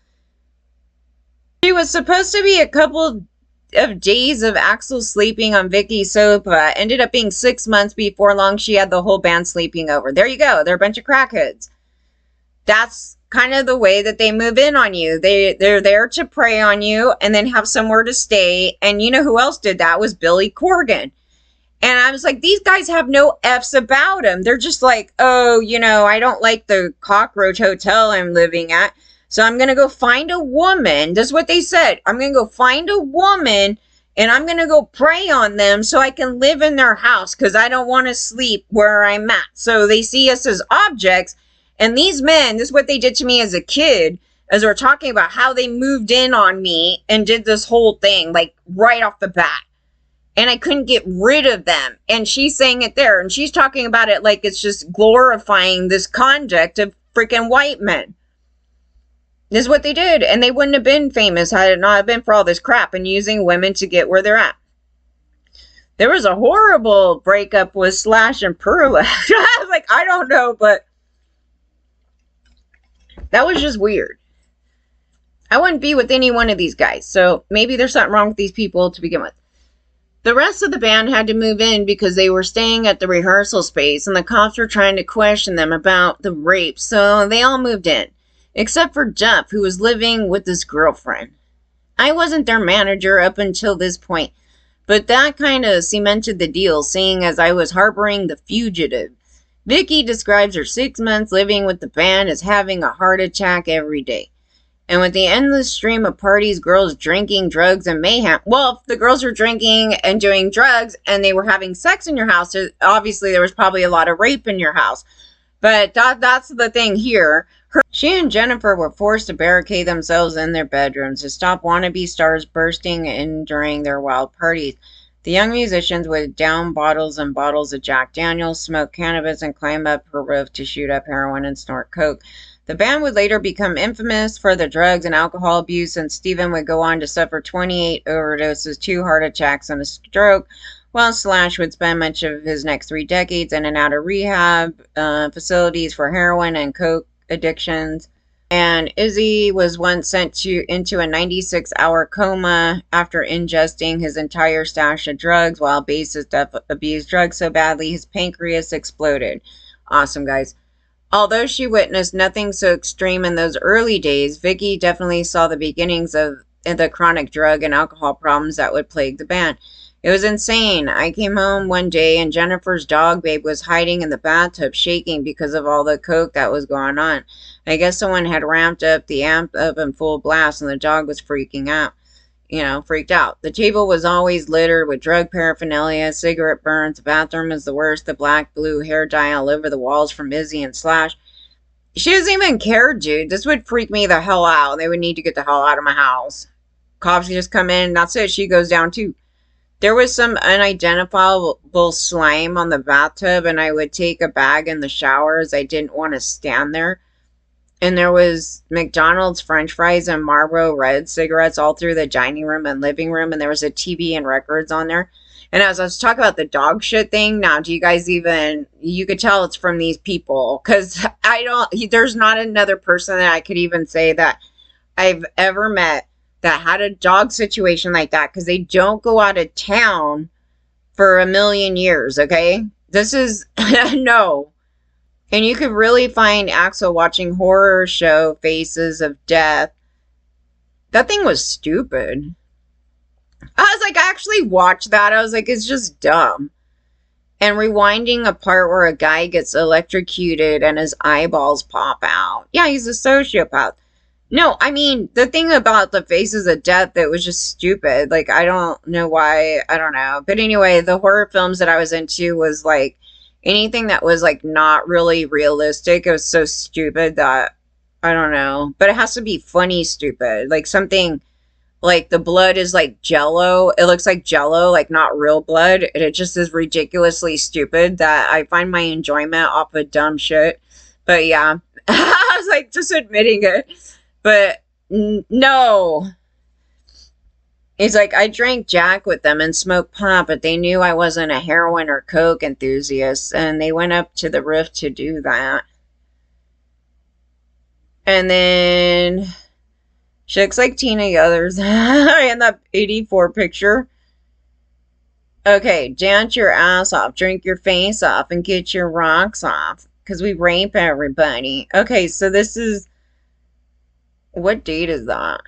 She was supposed to be a couple of days of Axl sleeping on Vicky's sofa. Ended up being 6 months. Before long, she had the whole band sleeping over. There you go. They're a bunch of crackheads. That's kind of the way that they move in on you. They're there to prey on you and then have somewhere to stay. And you know who else did that? Was Billy Corgan. And I was like, these guys have no F's about them. They're just like, oh, you know, I don't like the cockroach hotel I'm living at, so I'm going to go find a woman. That's what they said. I'm going to go find a woman, and I'm going to go prey on them so I can live in their house because I don't want to sleep where I'm at. So they see us as objects. And these men, this is what they did to me as a kid, as we're talking about how they moved in on me and did this whole thing, like right off the bat. And I couldn't get rid of them. And she's saying it there. And she's talking about it like it's just glorifying this conduct of freaking white men. This is what they did. And they wouldn't have been famous had it not been for all this crap and using women to get where they're at. There was a horrible breakup with Slash and Perla. I was like, I don't know, but that was just weird. I wouldn't be with any one of these guys. So maybe there's something wrong with these people to begin with. The rest of the band had to move in because they were staying at the rehearsal space and the cops were trying to question them about the rape, so they all moved in, except for Duff, who was living with his girlfriend. I wasn't their manager up until this point, but that kind of cemented the deal, seeing as I was harboring the fugitive. Vicky describes her 6 months living with the band as having a heart attack every day. And with the endless stream of parties, girls drinking, drugs, and mayhem. Well, if the girls were drinking and doing drugs and they were having sex in your house, obviously there was probably a lot of rape in your house. But that's the thing here. She and Jennifer were forced to barricade themselves in their bedrooms to stop wannabe stars bursting in during their wild parties. The young musicians would down bottles and bottles of Jack Daniels, smoke cannabis, and climb up her roof to shoot up heroin and snort coke. The band would later become infamous for the drugs and alcohol abuse, and Steven would go on to suffer 28 overdoses, 2 heart attacks, and a stroke, while Slash would spend much of his next 3 decades in and out of rehab facilities for heroin and coke addictions. And Izzy was once sent into a 96-hour coma after ingesting his entire stash of drugs, while bassist Duff abused drugs so badly his pancreas exploded. Awesome, guys. Although she witnessed nothing so extreme in those early days, Vicky definitely saw the beginnings of the chronic drug and alcohol problems that would plague the band. It was insane. I came home one day and Jennifer's dog babe was hiding in the bathtub shaking because of all the coke that was going on. I guess someone had ramped up the amp up in full blast and the dog was freaking out. Freaked out. The table was always littered with drug paraphernalia, cigarette burns. The bathroom was the worst. The black, blue hair dye all over the walls from Izzy and Slash. She doesn't even care, dude. This would freak me the hell out. They would need to get the hell out of my house. Cops just come in. That's it. She goes down too. There was some unidentifiable slime on the bathtub, and I would take a bag in the shower as I didn't want to stand there. And there was McDonald's French fries and Marlboro Red cigarettes all through the dining room and living room. And there was a TV and records on there. And as I was talking about the dog shit thing, now, do you guys you could tell it's from these people. Because there's not another person that I could even say that I've ever met that had a dog situation like that. Because they don't go out of town for a million years, okay? This is, no. And you could really find Axl watching horror show Faces of Death. That thing was stupid. I was like, I actually watched that. I was like, it's just dumb. And rewinding a part where a guy gets electrocuted and his eyeballs pop out. Yeah, he's a sociopath. No, I mean, the thing about the Faces of Death that was just stupid. Like, I don't know why. I don't know. But anyway, the horror films that I was into was like, anything that was like not really realistic. It was so stupid that I don't know, but it has to be funny stupid, like something like the blood is like jello. It looks like jello, like not real blood, and it just is ridiculously stupid that I find my enjoyment off of dumb shit. But yeah, I was like just admitting it, but no. He's like, I drank Jack with them and smoked pot, but they knew I wasn't a heroin or coke enthusiast, and they went up to the roof to do that. And then she looks like Tina Yothers in that 84 picture. Okay, dance your ass off, drink your face off, and get your rocks off, because we rape everybody. Okay, so this is, what date is that?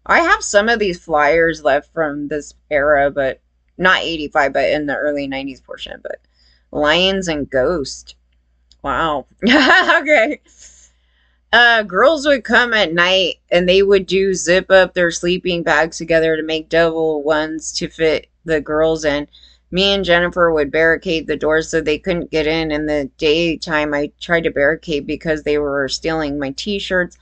I have some of these flyers left from this era, but not 85, but in the early 90s portion. But Lions and Ghost. Wow. Okay. Girls would come at night and they would zip up their sleeping bags together to make double ones to fit the girls in. Me and Jennifer would barricade the doors so they couldn't get in. In the daytime, I tried to barricade because they were stealing my t-shirts.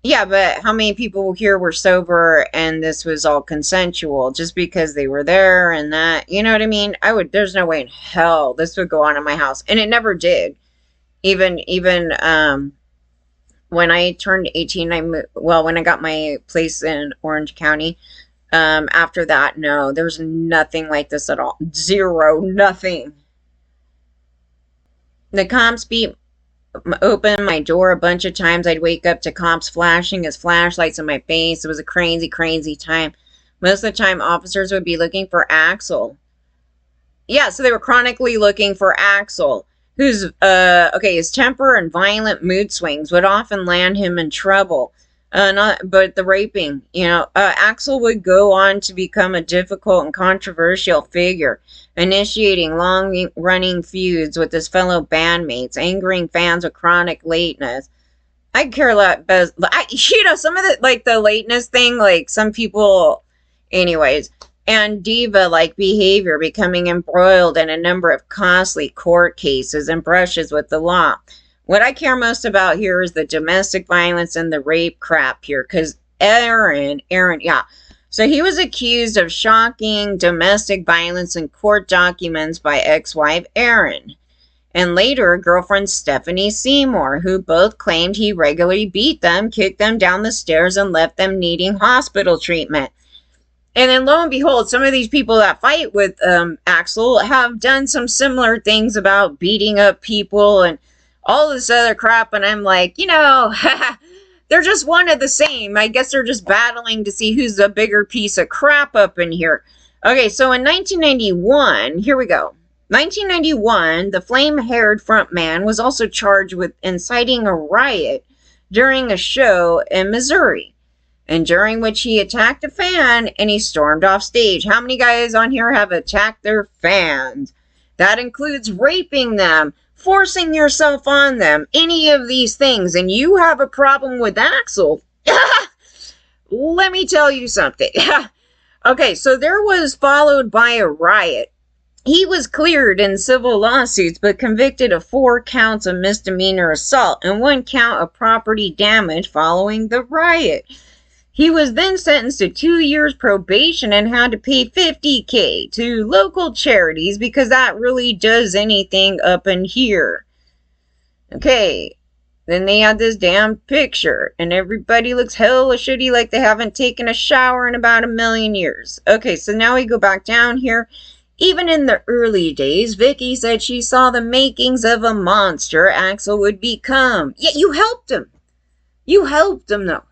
Yeah, but how many people here were sober and this was all consensual just because they were there and that, you know what I mean? There's no way in hell this would go on in my house. And it never did. Even when I turned 18, when I got my place in Orange County, after that, no, there was nothing like this at all. Zero, nothing. The cops beat open my door a bunch of times. I'd wake up to cops flashing his flashlights in my face. It was a crazy, crazy time. Most of the time, officers would be looking for Axl. Yeah, so they were chronically looking for Axl, who's, his temper and violent mood swings would often land him in trouble. But the raping, Axl would go on to become a difficult and controversial figure, initiating long-running feuds with his fellow bandmates, angering fans with chronic lateness. I care a lot, but some of the lateness thing, like some people, anyways, and diva-like behavior, becoming embroiled in a number of costly court cases and brushes with the law. What I care most about here is the domestic violence and the rape crap here, because Aaron, yeah. So he was accused of shocking domestic violence in court documents by ex-wife Erin, and later girlfriend Stephanie Seymour, who both claimed he regularly beat them, kicked them down the stairs, and left them needing hospital treatment. And then lo and behold, some of these people that fight with Axl have done some similar things about beating up people and all this other crap, and I'm like, they're just one of the same. I guess they're just battling to see who's the bigger piece of crap up in here. Okay, so in 1991, here we go. 1991, the flame-haired frontman was also charged with inciting a riot during a show in Missouri, and during which he attacked a fan and he stormed off stage. How many guys on here have attacked their fans? That includes raping them, forcing yourself on them, any of these things, and you have a problem with Axl. Let me tell you something. Okay, so there was followed by a riot. He was cleared in civil lawsuits, but convicted of 4 counts of misdemeanor assault and 1 count of property damage following the riot. He was then sentenced to 2 years probation and had to pay $50,000 to local charities because that really does anything up in here. Okay, then they had this damn picture, and everybody looks hella shitty like they haven't taken a shower in about 1,000,000 years. Okay, so now we go back down here. Even in the early days, Vicky said she saw the makings of a monster Axl would become. Yeah, you helped him. You helped him, though.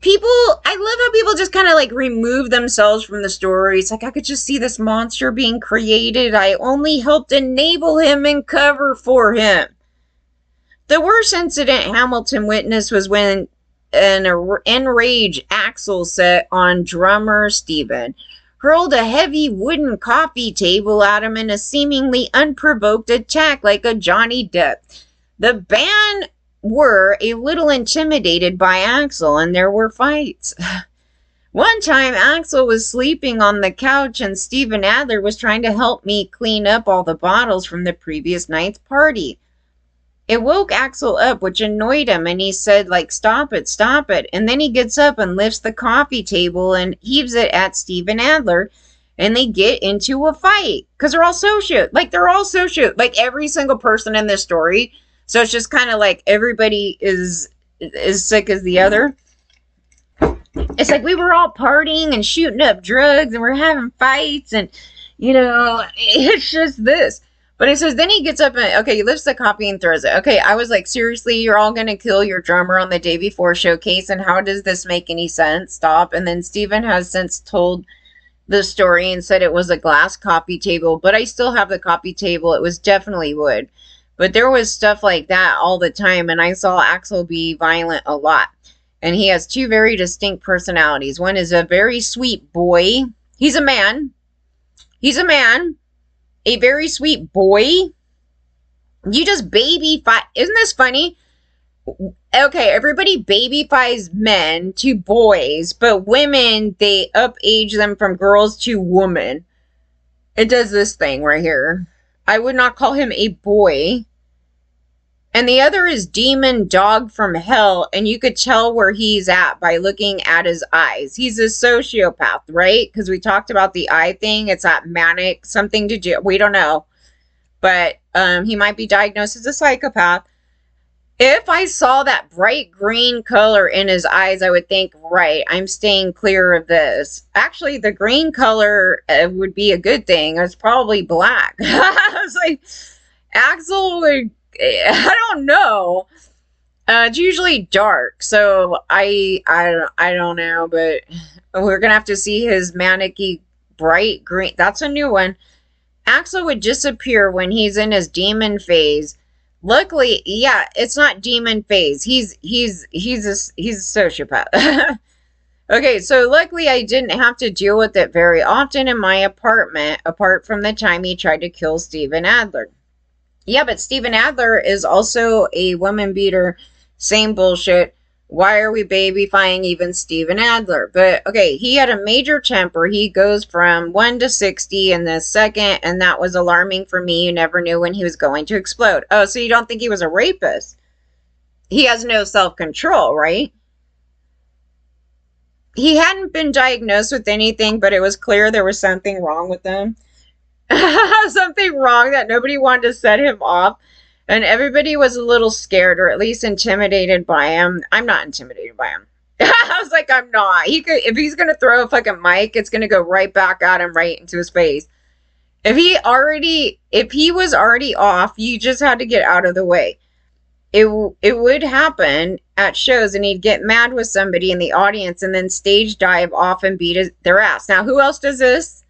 I love how people just kind of like remove themselves from the story. It's like, I could just see this monster being created. I only helped enable him and cover for him. The worst incident Hamilton witnessed was when an N-Rage Axl set on drummer Steven hurled a heavy wooden coffee table at him in a seemingly unprovoked attack like a Johnny Depp. The band were a little intimidated by Axl, and there were fights. One time, Axl was sleeping on the couch, and Steven Adler was trying to help me clean up all the bottles from the previous night's party. It woke Axl up, which annoyed him, and he said, like, stop it. And then he gets up and lifts the coffee table and heaves it at Steven Adler, and they get into a fight. Because they're all sociopaths. Like, every single person in this story. So it's just kind of like everybody is sick as the other. It's like we were all partying and shooting up drugs and we're having fights and, it's just this. But it says, then he gets up and, okay, he lifts the coffee and throws it. Okay, I was like, seriously, you're all going to kill your drummer on the day before showcase, and how does this make any sense? Stop. And then Steven has since told the story and said it was a glass coffee table, but I still have the coffee table. It was definitely wood. But there was stuff like that all the time, and I saw Axl be violent a lot. And he has 2 very distinct personalities. One is a very sweet boy. He's a man. A very sweet boy. You just babyfy. Isn't this funny? Okay, everybody babyfies men to boys, but women, they up-age them from girls to woman. It does this thing right here. I would not call him a boy. And the other is Demon Dog from Hell, and you could tell where he's at by looking at his eyes. He's a sociopath, right? Because we talked about the eye thing. It's that manic something to do. We don't know. But he might be diagnosed as a psychopath. If I saw that bright green color in his eyes, I would think, right, I'm staying clear of this. Actually, the green color would be a good thing. It's probably black. I was like, Axl would... I don't know. It's usually dark, so I don't know, but we're gonna have to see his manicky bright green. That's a new one. Axl would disappear when he's in his demon phase. Luckily, yeah, it's not demon phase. He's a sociopath. Okay, so luckily I didn't have to deal with it very often in my apartment, apart from the time he tried to kill Steven Adler. Yeah, but Steven Adler is also a woman beater. Same bullshit. Why are we babyfying even Steven Adler? But, okay, he had a major temper. He goes from 1 to 60 in the second, and that was alarming for me. You never knew when he was going to explode. Oh, so you don't think he was a rapist? He has no self-control, right? He hadn't been diagnosed with anything, but it was clear there was something wrong with him. Something wrong that nobody wanted to set him off, and everybody was a little scared or at least intimidated by him. I'm not intimidated by him. I was like, I'm not. If he's gonna throw a fucking mic, it's gonna go right back at him, right into his face. If he was already off, you just had to get out of the way. It would happen at shows, and he'd get mad with somebody in the audience and then stage dive off and beat their ass. Now, who else does this?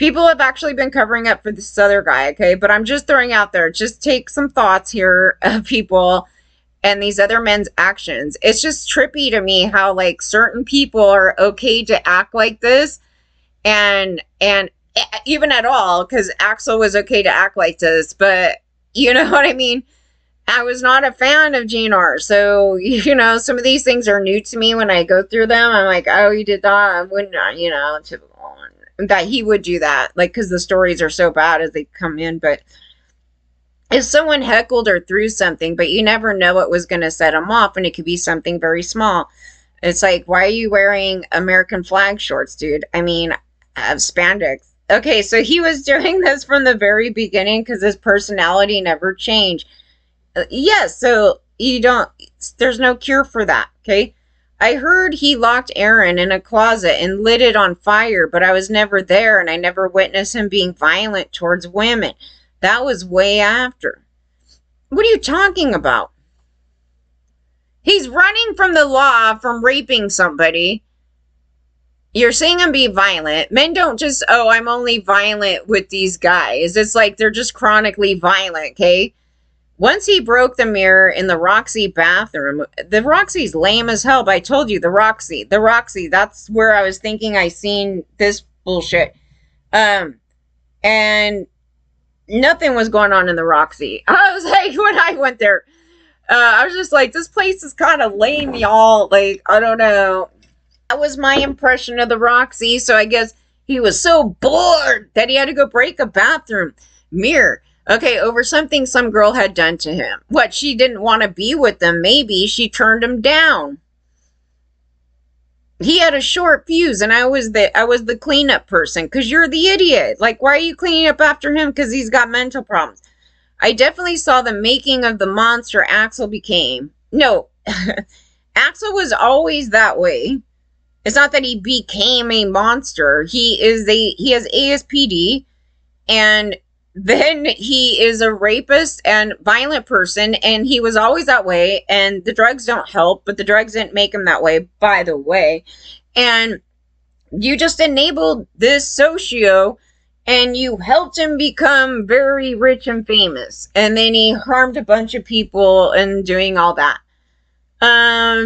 People have actually been covering up for this other guy, okay? But I'm just throwing out there, just take some thoughts here of people and these other men's actions. It's just trippy to me how like certain people are okay to act like this, and even at all, because Axl was okay to act like this, but you know what I mean? I was not a fan of GNR. So, you know, some of these things are new to me when I go through them. I'm like, oh, he did that. I wouldn't, you know, typical. That he would do that. Like, because the stories are so bad as they come in. But if someone heckled or threw something, but you never know what was going to set them off, and it could be something very small. It's like, why are you wearing American flag shorts, dude? I mean, spandex. Okay, so he was doing this from the very beginning because his personality never changed. Yes, so there's no cure for that, okay? I heard he locked Aaron in a closet and lit it on fire, but I was never there, and I never witnessed him being violent towards women. That was way after. What are you talking about? He's running from the law from raping somebody. You're seeing him be violent. Men don't just, oh, I'm only violent with these guys. It's like they're just chronically violent, okay? Once he broke the mirror in the Roxy bathroom, the Roxy's lame as hell, but I told you, the Roxy, that's where I was thinking I seen this bullshit. And nothing was going on in the Roxy. I was like, when I went there, I was just like, this place is kind of lame, y'all. Like, I don't know. That was my impression of the Roxy, so I guess he was so bored that he had to go break a bathroom mirror. Okay, over something some girl had done to him. What, she didn't want to be with them? Maybe she turned him down. He had a short fuse, and I was the cleanup person, because you're the idiot. Like, why are you cleaning up after him? Because he's got mental problems. I definitely saw the making of the monster Axl became. No, Axl was always that way. It's not that he became a monster. He has ASPD, and then he is a rapist and violent person, and he was always that way, and the drugs don't help, but the drugs didn't make him that way, by the way. And you just enabled this socio, and you helped him become very rich and famous, and then he harmed a bunch of people and doing all that.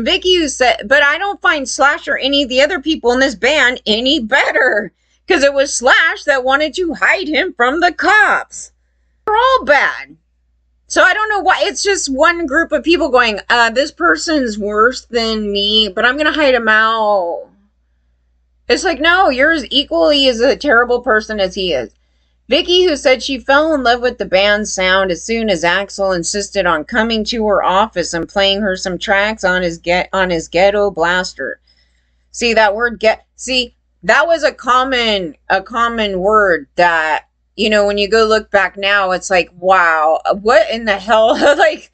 Vicky, you said, but I don't find Slash or any of the other people in this band any better. Because it was Slash that wanted to hide him from the cops. They're all bad. So I don't know why. It's just one group of people going, this person's worse than me, but I'm going to hide him out. It's like, no, you're as equally as a terrible person as he is. Vicky, who said she fell in love with the band's sound as soon as Axl insisted on coming to her office and playing her some tracks on his ghetto blaster. See, that word that was a common word that, you know, when you go look back now, it's like, wow, what in the hell? Like,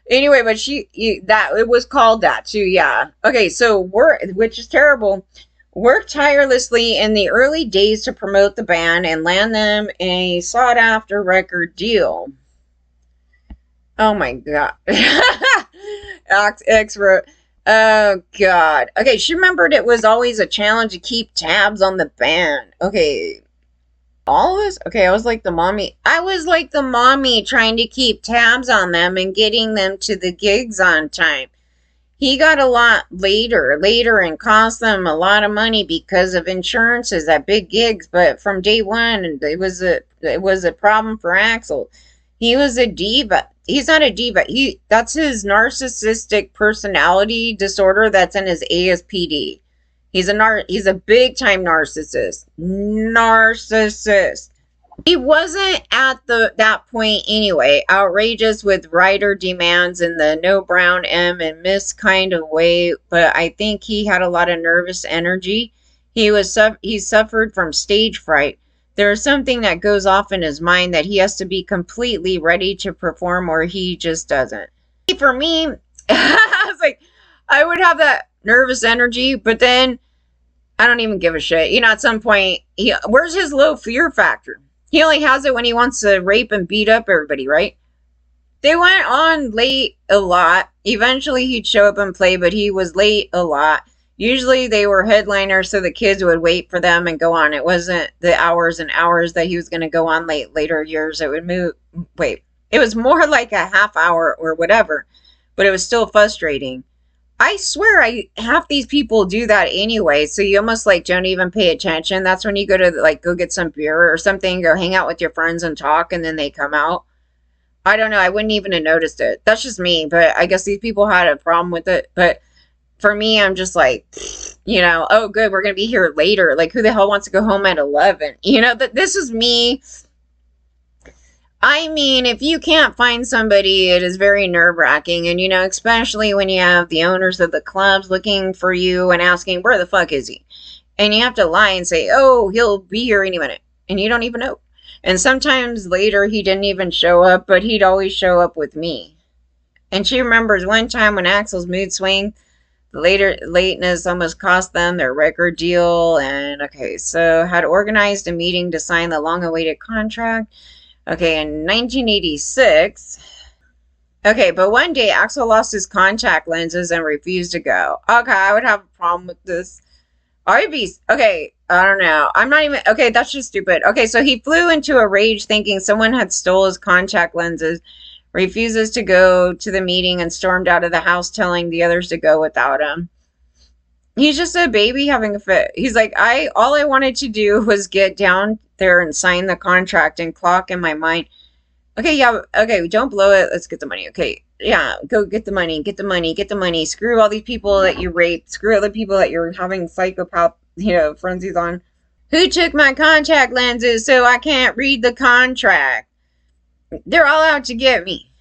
anyway, but it was called that too, yeah. Okay, so which is terrible. Worked tirelessly in the early days to promote the band and land them a sought-after record deal. Oh my god. X wrote, oh god. Okay, she remembered it was always a challenge to keep tabs on the band. Okay. All this? Okay, I was like the mommy trying to keep tabs on them and getting them to the gigs on time. He got a lot later and cost them a lot of money because of insurances at big gigs, but from day one, it was a problem for Axl. He was a diva. He's not a diva. That's his narcissistic personality disorder that's in his ASPD. He's a big time narcissist. He wasn't at that point anyway, outrageous with writer demands in the no brown M and miss kind of way, but I think he had a lot of nervous energy. He suffered from stage fright. There is something that goes off in his mind that he has to be completely ready to perform or he just doesn't. For me, I was like, I would have that nervous energy, but then I don't even give a shit. You know, at some point, where's his low fear factor? He only has it when he wants to rape and beat up everybody, right? They went on late a lot. Eventually, he'd show up and play, but he was late a lot. Usually they were headliners, so the kids would wait for them and go on. It wasn't the hours and hours that he was going to go on later years. It would move. Wait, it was more like a half hour or whatever, but it was still frustrating. I swear, half these people do that anyway. So you almost like don't even pay attention. That's when you go to like go get some beer or something, go hang out with your friends and talk, and then they come out. I don't know. I wouldn't even have noticed it. That's just me, but I guess these people had a problem with it. But for me, I'm just like, oh, good, we're going to be here later. Like, who the hell wants to go home at 11? This is me. I mean, if you can't find somebody, it is very nerve-wracking. And, especially when you have the owners of the clubs looking for you and asking, where the fuck is he? And you have to lie and say, oh, he'll be here any minute. And you don't even know. And sometimes later he didn't even show up, but he'd always show up with me. And she remembers one time when Axl's mood swing, the lateness almost cost them their record deal. And okay, so had organized a meeting to sign the long-awaited contract. Okay, in 1986. Okay, but one day Axl lost his contact lenses and refused to go. Okay, I would have a problem with this. Okay, I don't know. I'm not even, okay, that's just stupid. Okay, so he flew into a rage thinking someone had stole his contact lenses, refuses to go to the meeting, and stormed out of the house telling the others to go without him. He's just a baby having a fit. He's like, all I wanted to do was get down there and sign the contract and clock in my mind. Okay, yeah, okay, don't blow it. Let's get the money. Okay, yeah, go get the money, get the money, get the money. Screw all these people that you raped. Screw other people that you're having psychopath, frenzies on. Who took my contact lenses so I can't read the contract? They're all out to get me.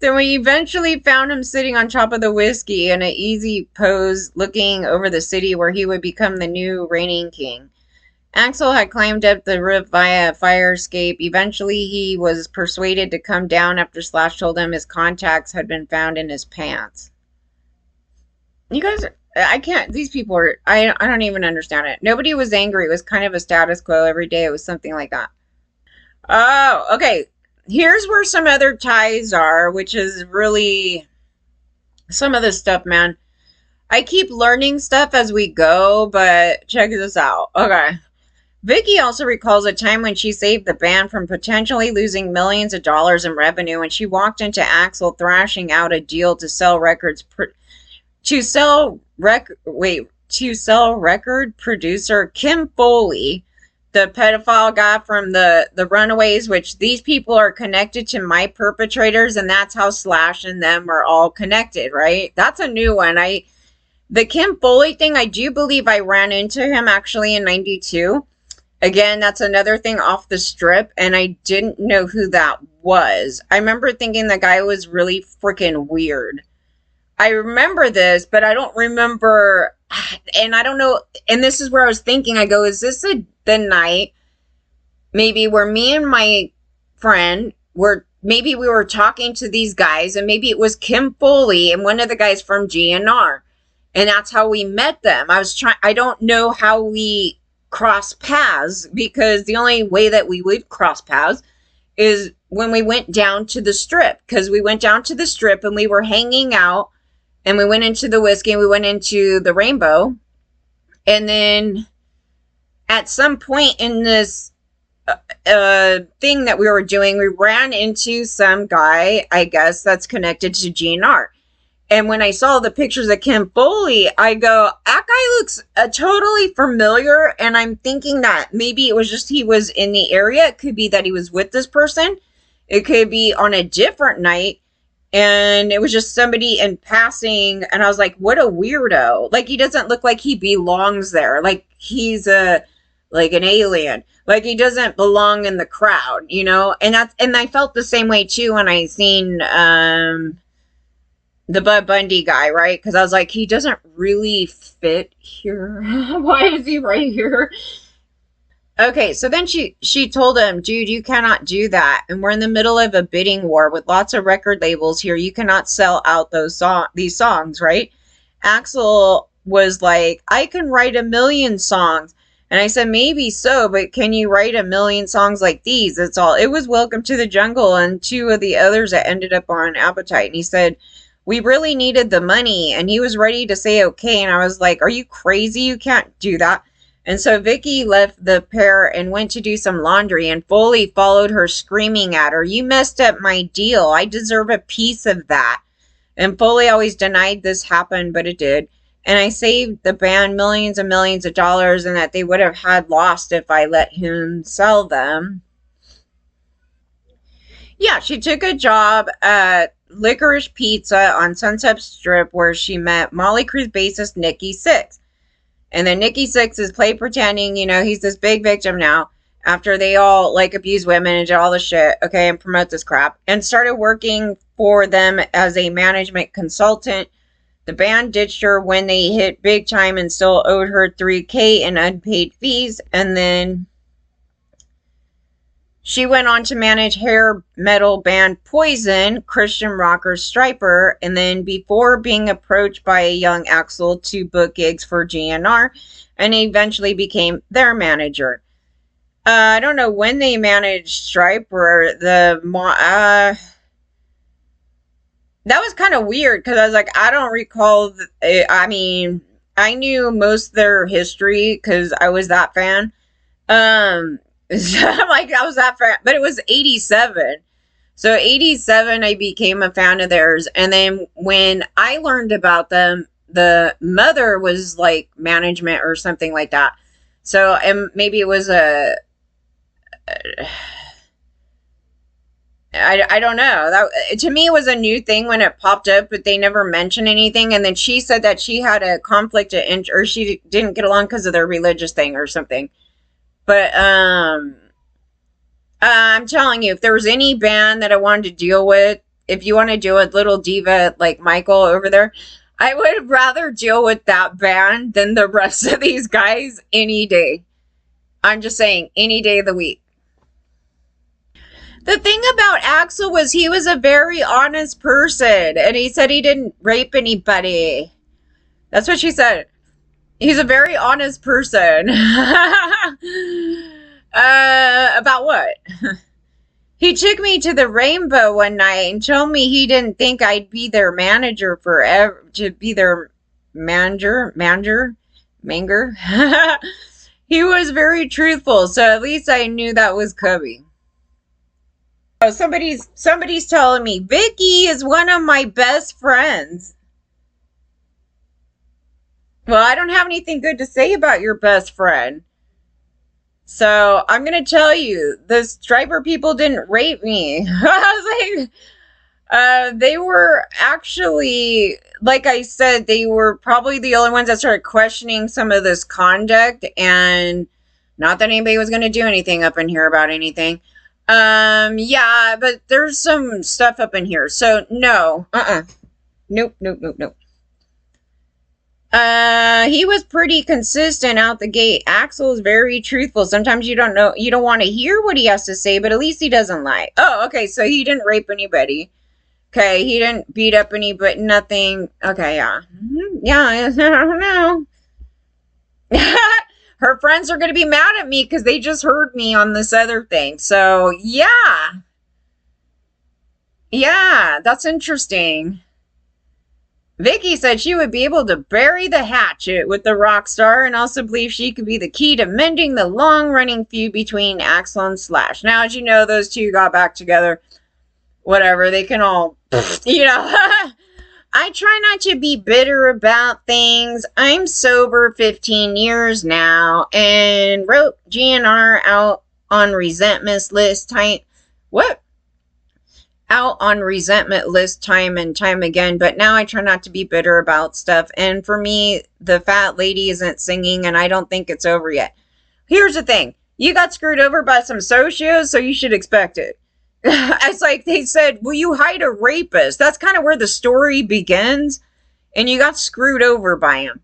Then we eventually found him sitting on top of the whiskey in an easy pose, looking over the city where he would become the new reigning king. Axl had climbed up the roof via a fire escape. Eventually, he was persuaded to come down after Slash told him his contacts had been found in his pants. You guys, I can't, these people are, I don't even understand it. Nobody was angry. It was kind of a status quo every day. It was something like that. Oh, okay. Here's where some other ties are, which is really some of this stuff, man. I keep learning stuff as we go, but check this out. Okay. Vicky also recalls a time when she saved the band from potentially losing millions of dollars in revenue when she walked into Axl thrashing out a deal to sell record producer Kim Foley, the pedophile guy from the Runaways, which these people are connected to my perpetrators, and that's how Slash and them are all connected, right? That's a new one. The Kim Foley thing, I do believe I ran into him actually in 92. Again, that's another thing off the strip, and I didn't know who that was. I remember thinking the guy was really freaking weird. I remember this, but I don't remember, and I don't know, and this is where I was thinking, I go, is this the night, maybe where me and my friend maybe we were talking to these guys, and maybe it was Kim Foley and one of the guys from GNR, and that's how we met them. I don't know how we cross paths, because the only way that we would cross paths is when we went down to the strip, because we went down to the strip and we were hanging out, and we went into the whiskey and we went into the Rainbow, and then at some point in this thing that we were doing, we ran into some guy, I guess, that's connected to GNR. And when I saw the pictures of Kim Foley, I go, that guy looks totally familiar. And I'm thinking that maybe it was just he was in the area. It could be that he was with this person. It could be on a different night. And it was just somebody in passing. And I was like, what a weirdo. Like, he doesn't look like he belongs there. Like, he's like an alien. Like, he doesn't belong in the crowd, And I felt the same way, too, when I seen the Bud Bundy guy, right? Because I was like, he doesn't really fit here. Why is he right here? Okay, so then she told him, dude, you cannot do that. And we're in the middle of a bidding war with lots of record labels here. You cannot sell out these songs, right? Axl was like, I can write 1 million songs. And I said, maybe so, but can you write 1 million songs like these? That's all. It was Welcome to the Jungle and 2 of the others that ended up on Appetite. And he said, We really needed the money, and he was ready to say okay. And I was like, are you crazy? You can't do that. And so Vicky left the pair and went to do some laundry, and Foley followed her, screaming at her, you messed up my deal. I deserve a piece of that. And Foley always denied this happened, but it did. And I saved the band millions and millions of dollars, and that they would have had lost if I let him sell them. Yeah, she took a job at Licorice Pizza on Sunset Strip, where she met Motley Crue's bassist Nikki Sixx. And then Nikki Sixx is play pretending, he's this big victim now, after they all like abuse women and did all the shit, okay, and promote this crap, and started working for them as a management consultant. The band ditched her when they hit big time and still owed her $3,000 in unpaid fees. And then she went on to manage hair metal band Poison, Christian rocker Striper, and then before being approached by a young Axl to book gigs for GNR, and eventually became their manager. I don't know when they managed Striper. That was kind of weird, because I was like, I don't recall. I mean, I knew most of their history because I was that fan. So I'm like, I was that fan, but it was 87. So 87, I became a fan of theirs. And then when I learned about them, the mother was like management or something like that. So, and maybe it was I don't know. That to me, it was a new thing when it popped up, but they never mentioned anything. And then she said that she had a conflict or she didn't get along because of their religious thing or something. But I'm telling you, if there was any band that I wanted to deal with, if you want to deal with little diva like Michael over there, I would rather deal with that band than the rest of these guys any day. I'm just saying, any day of the week. The thing about Axl was he was a very honest person, and he said he didn't rape anybody. That's what she said. He's a very honest person. About what? He took me to the Rainbow one night and told me he didn't think I'd be their manager forever. To be their manger. He was very truthful, so at least I knew that was coming. Oh, somebody's telling me Vicky is one of my best friends. Well, I don't have anything good to say about your best friend. So I'm going to tell you, the Striper people didn't rape me. I was like, they were actually, like I said, they were probably the only ones that started questioning some of this conduct, and not that anybody was going to do anything up in here about anything. Yeah, but there's some stuff up in here. So no, nope. He was pretty consistent out the gate. Axl is very truthful. Sometimes you don't want to hear what he has to say, but at least he doesn't lie. Oh, okay, so he didn't rape anybody. Okay, he didn't beat up anybody, nothing. Okay, yeah. Yeah, I don't know. Her friends are going to be mad at me because they just heard me on this other thing. So, yeah. Yeah, that's interesting. Vicky said she would be able to bury the hatchet with the rock star, and also believe she could be the key to mending the long-running feud between Axl and Slash. Now, as you know, those two got back together. Whatever, they can all, I try not to be bitter about things. I'm sober 15 years now, and wrote GNR out on resentment list time. What? Out on resentment list time and time again, but now I try not to be bitter about stuff. And for me, the fat lady isn't singing, and I don't think it's over yet. Here's the thing. You got screwed over by some socios, so you should expect it. It's like they said, will you hide a rapist? That's kind of where the story begins, and you got screwed over by him.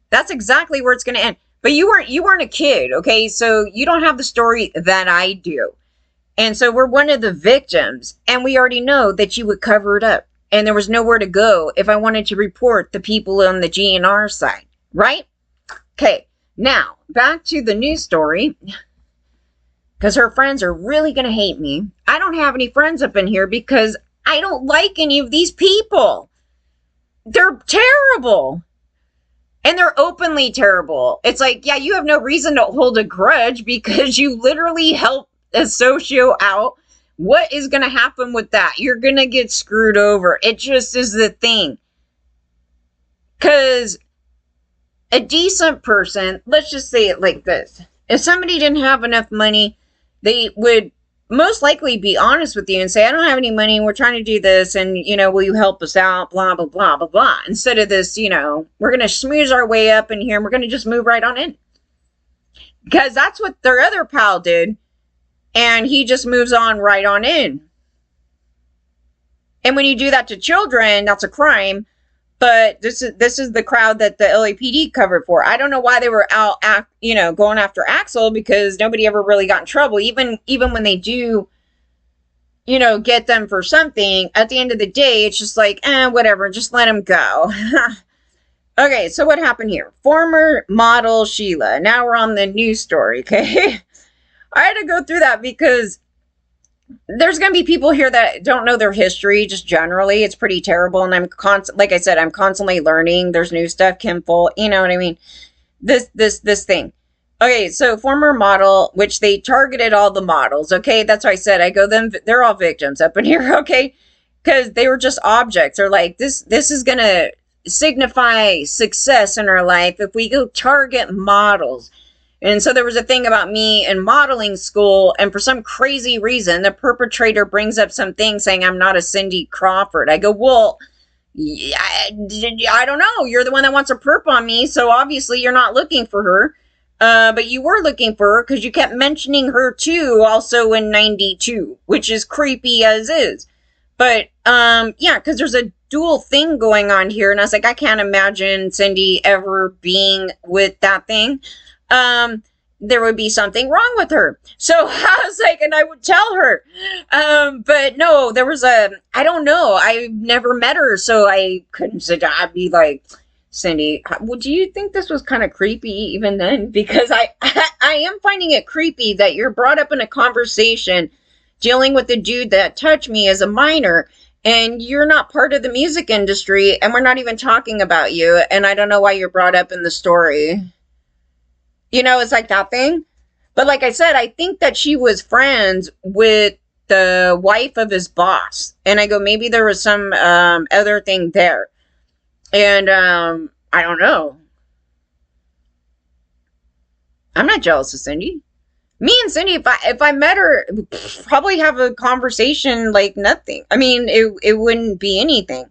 That's exactly where it's going to end. But you weren't a kid, okay? So you don't have the story that I do. And so we're one of the victims, and we already know that you would cover it up. And there was nowhere to go if I wanted to report the people on the GNR side, right? Okay, now, back to the news story. Because her friends are really going to hate me. I don't have any friends up in here because I don't like any of these people. They're terrible. And they're openly terrible. It's like, yeah, you have no reason to hold a grudge because you literally help a socio out. What is going to happen with that? You're going to get screwed over. It just is the thing. Because a decent person, let's just say it like this. If somebody didn't have enough money, they would most likely be honest with you and say, I don't have any money, we're trying to do this, and, will you help us out, blah, blah, blah, blah, blah. Instead of this, we're going to smooth our way up in here, and we're going to just move right on in. Because that's what their other pal did, and he just moves on right on in. And when you do that to children, that's a crime. But this is the crowd that the LAPD covered for. I don't know why they were out, going after Axl, because nobody ever really got in trouble. Even when they do, get them for something, at the end of the day, it's just like, whatever, just let them go. Okay, so what happened here? Former model Sheila. Now we're on the news story, okay? I had to go through that because there's going to be people here that don't know their history, just generally. It's pretty terrible. And I'm like I said, I'm constantly learning. There's new stuff, Kimful, you know what I mean? This thing. Okay, so former model, which they targeted all the models, okay? That's why I said, they're all victims up in here, okay? Because they were just objects. They're like, this is going to signify success in our life if we go target models. And so there was a thing about me in modeling school, and for some crazy reason, the perpetrator brings up something saying I'm not a Cindy Crawford. I go, well, I don't know. You're the one that wants a perp on me, so obviously you're not looking for her. But you were looking for her because you kept mentioning her too, also in 92, which is creepy as is. But, yeah, because there's a dual thing going on here, and I was like, I can't imagine Cindy ever being with that thing. There would be something wrong with her. So I was like, and I would tell her. But no, there was I don't know. I never met her, so I couldn't say, I'd be like, Cindy, well, do you think this was kind of creepy even then? Because I am finding it creepy that you're brought up in a conversation dealing with the dude that touched me as a minor, and you're not part of the music industry, and we're not even talking about you, and I don't know why you're brought up in the story. It's like that thing. But like I said, I think that she was friends with the wife of his boss. And I go, maybe there was some other thing there. And I don't know. I'm not jealous of Cindy. Me and Cindy, if I met her, probably have a conversation like nothing. I mean, it wouldn't be anything.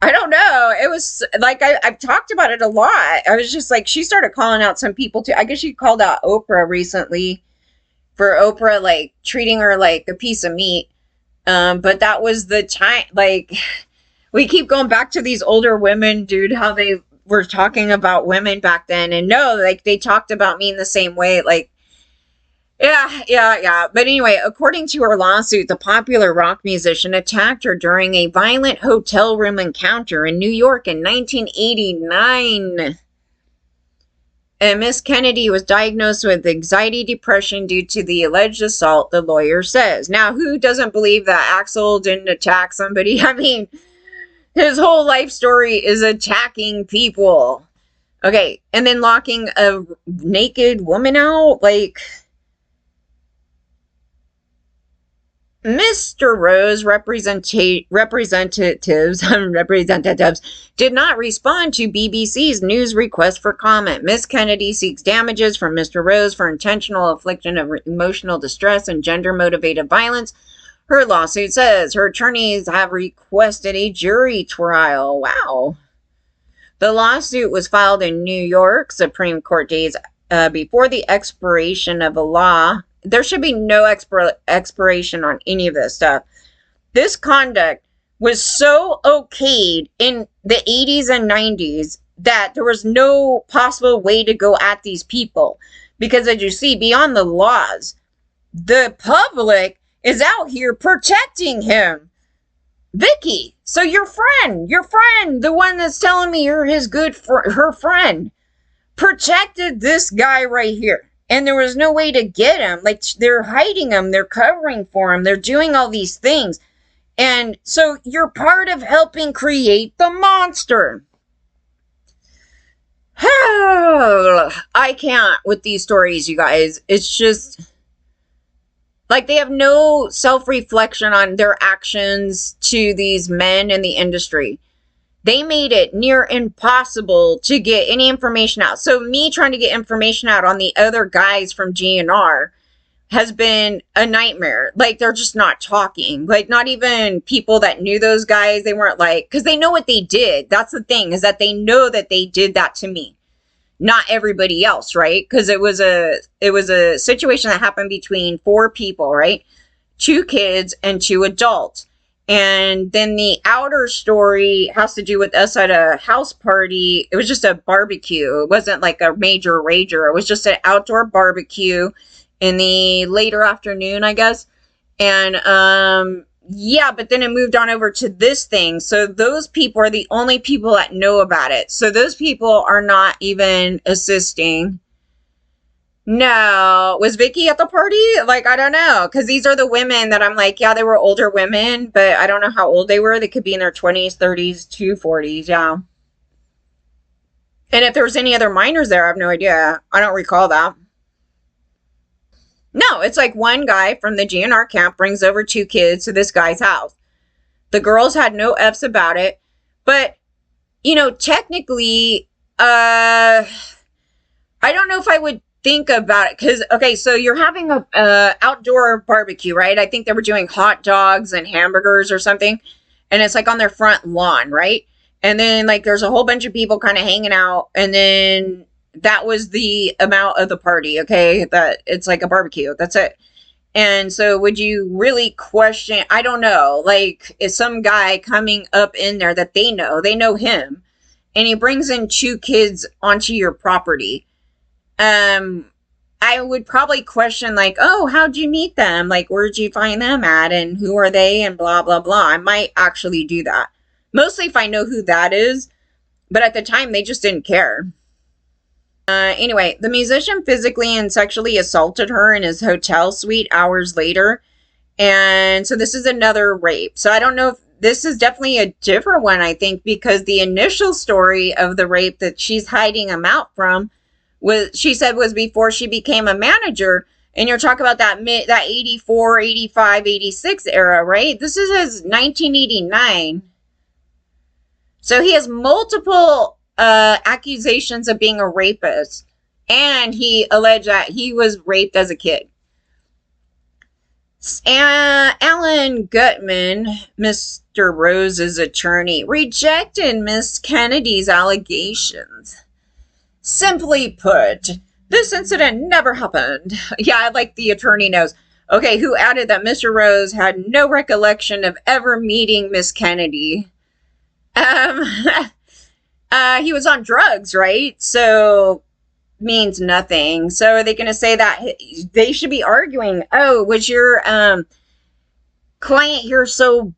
I don't know. It was like, I've talked about it a lot. I was just like, she started calling out some people too. I guess she called out Oprah recently for Oprah, like, treating her like a piece of meat. But that was the time, like, we keep going back to these older women, dude, how they were talking about women back then. And no, like, they talked about me in the same way. Like, yeah. But anyway, according to her lawsuit, the popular rock musician attacked her during a violent hotel room encounter in New York in 1989. And Miss Kennedy was diagnosed with anxiety depression due to the alleged assault, the lawyer says. Now, who doesn't believe that Axl didn't attack somebody? I mean, his whole life story is attacking people. Okay, and then locking a naked woman out, like... Mr. Rose representatives did not respond to BBC's news request for comment. Miss Kennedy seeks damages from Mr. Rose for intentional infliction of emotional distress and gender-motivated violence. Her lawsuit says her attorneys have requested a jury trial. Wow. The lawsuit was filed in New York Supreme Court days before the expiration of a law. There should be no expiration on any of this stuff. This conduct was so okayed in the 80s and 90s that there was no possible way to go at these people. Because as you see, beyond the laws, the public is out here protecting him. Vicky, so your friend, the one that's telling me you're her friend, protected this guy right here. and there was no way to get him. Like, they're hiding him, they're covering for him, they're doing all these things. And so you're part of helping create the monster. I can't with these stories, you guys. It's just like they have no self-reflection on their actions to these men in the industry. They made it near impossible to get any information out. So me trying to get information out on the other guys from GNR has been a nightmare. Like, they're just not talking. Like, not even people that knew those guys. They weren't like, because they know what they did. That's the thing, is that they know that they did that to me. Not everybody else, right? Because it was a situation that happened between 4 people, right? 2 kids and 2 adults. And then the outer story has to do with us at a house party. It was just a barbecue. It wasn't like a major rager. It was just an outdoor barbecue in the later afternoon, I guess. And yeah, but then it moved on over to this thing. So those people are the only people that know about it. So those people are not even assisting. No. Was Vicky at the party? Like, I don't know. Because these are the women that I'm like, yeah, they were older women, but I don't know how old they were. They could be in their 20s, 30s, to 40s, yeah. And if there was any other minors there, I have no idea. I don't recall that. No, it's like one guy from the GNR camp brings over 2 kids to this guy's house. The girls had no F's about it. But, you know, technically, I don't know if I would think about it. Because, okay, so you're having a outdoor barbecue, right? I think they were doing hot dogs and hamburgers or something. And it's like on their front lawn, right? And then, like, there's a whole bunch of people kind of hanging out. And then that was the amount of the party, okay? That it's like a barbecue. That's it. And so would you really question, I don't know, like, is some guy coming up in there that they know him, and he brings in 2 kids onto your property? I would probably question, like, oh, how'd you meet them? Like, where'd you find them at? And who are they? And blah, blah, blah. I might actually do that. Mostly if I know who that is. But at the time, they just didn't care. Anyway, the musician physically and sexually assaulted her in his hotel suite hours later. And so this is another rape. So I don't know if this is definitely a different one, I think, because the initial story of the rape that she's hiding him out from was, she said, was before she became a manager. And you're talking about that 84, 85, 86 era, right? This is his 1989. So he has multiple accusations of being a rapist, and he alleged that he was raped as a kid. Alan Gutman, Mr. Rose's attorney, rejected Miss Kennedy's allegations. Simply put, this incident never happened. Yeah, like the attorney knows. Okay, who added that Mr. Rose had no recollection of ever meeting Miss Kennedy. He was on drugs, right? So means nothing. So are they going to say that they should be arguing? Oh, was your client here so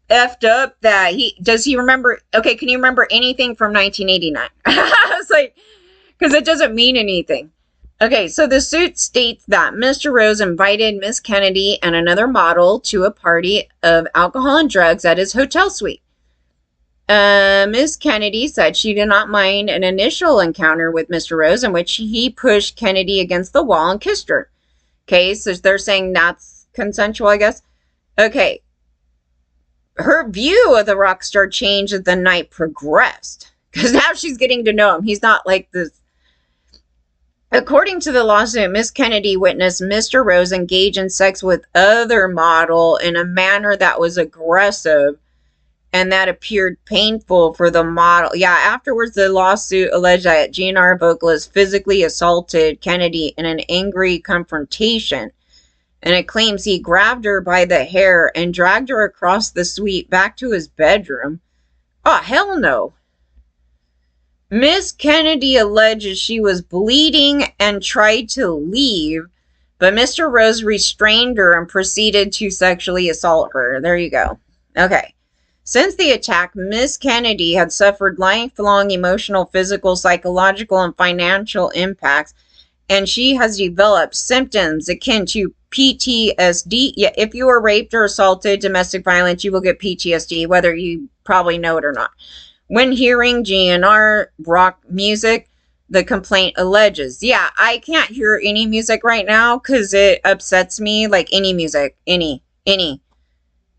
effed up that does he remember? Okay, can you remember anything from 1989? I was like, because it doesn't mean anything. Okay, so the suit states that Mr. Rose invited Miss Kennedy and another model to a party of alcohol and drugs at his hotel suite. Miss Kennedy said she did not mind an initial encounter with Mr. Rose in which he pushed Kennedy against the wall and kissed her. Okay, so they're saying that's consensual, I guess. Okay. Her view of the rock star changed as the night progressed, because now she's getting to know him. He's not like this. According to the lawsuit, Miss Kennedy witnessed Mr. Rose engage in sex with other model in a manner that was aggressive and that appeared painful for the model. Yeah, afterwards, the lawsuit alleged that GNR vocalist physically assaulted Kennedy in an angry confrontation. And it claims he grabbed her by the hair and dragged her across the suite back to his bedroom. Oh, hell no. Miss Kennedy alleges she was bleeding and tried to leave, but Mr. Rose restrained her and proceeded to sexually assault her. There you go. Okay. Since the attack, Miss Kennedy had suffered lifelong emotional, physical, psychological, and financial impacts, and she has developed symptoms akin to PTSD. Yeah, if you were raped or assaulted, domestic violence, you will get PTSD, whether you probably know it or not. When hearing GNR rock music, the complaint alleges. Yeah, I can't hear any music right now because it upsets me. Like any music, any.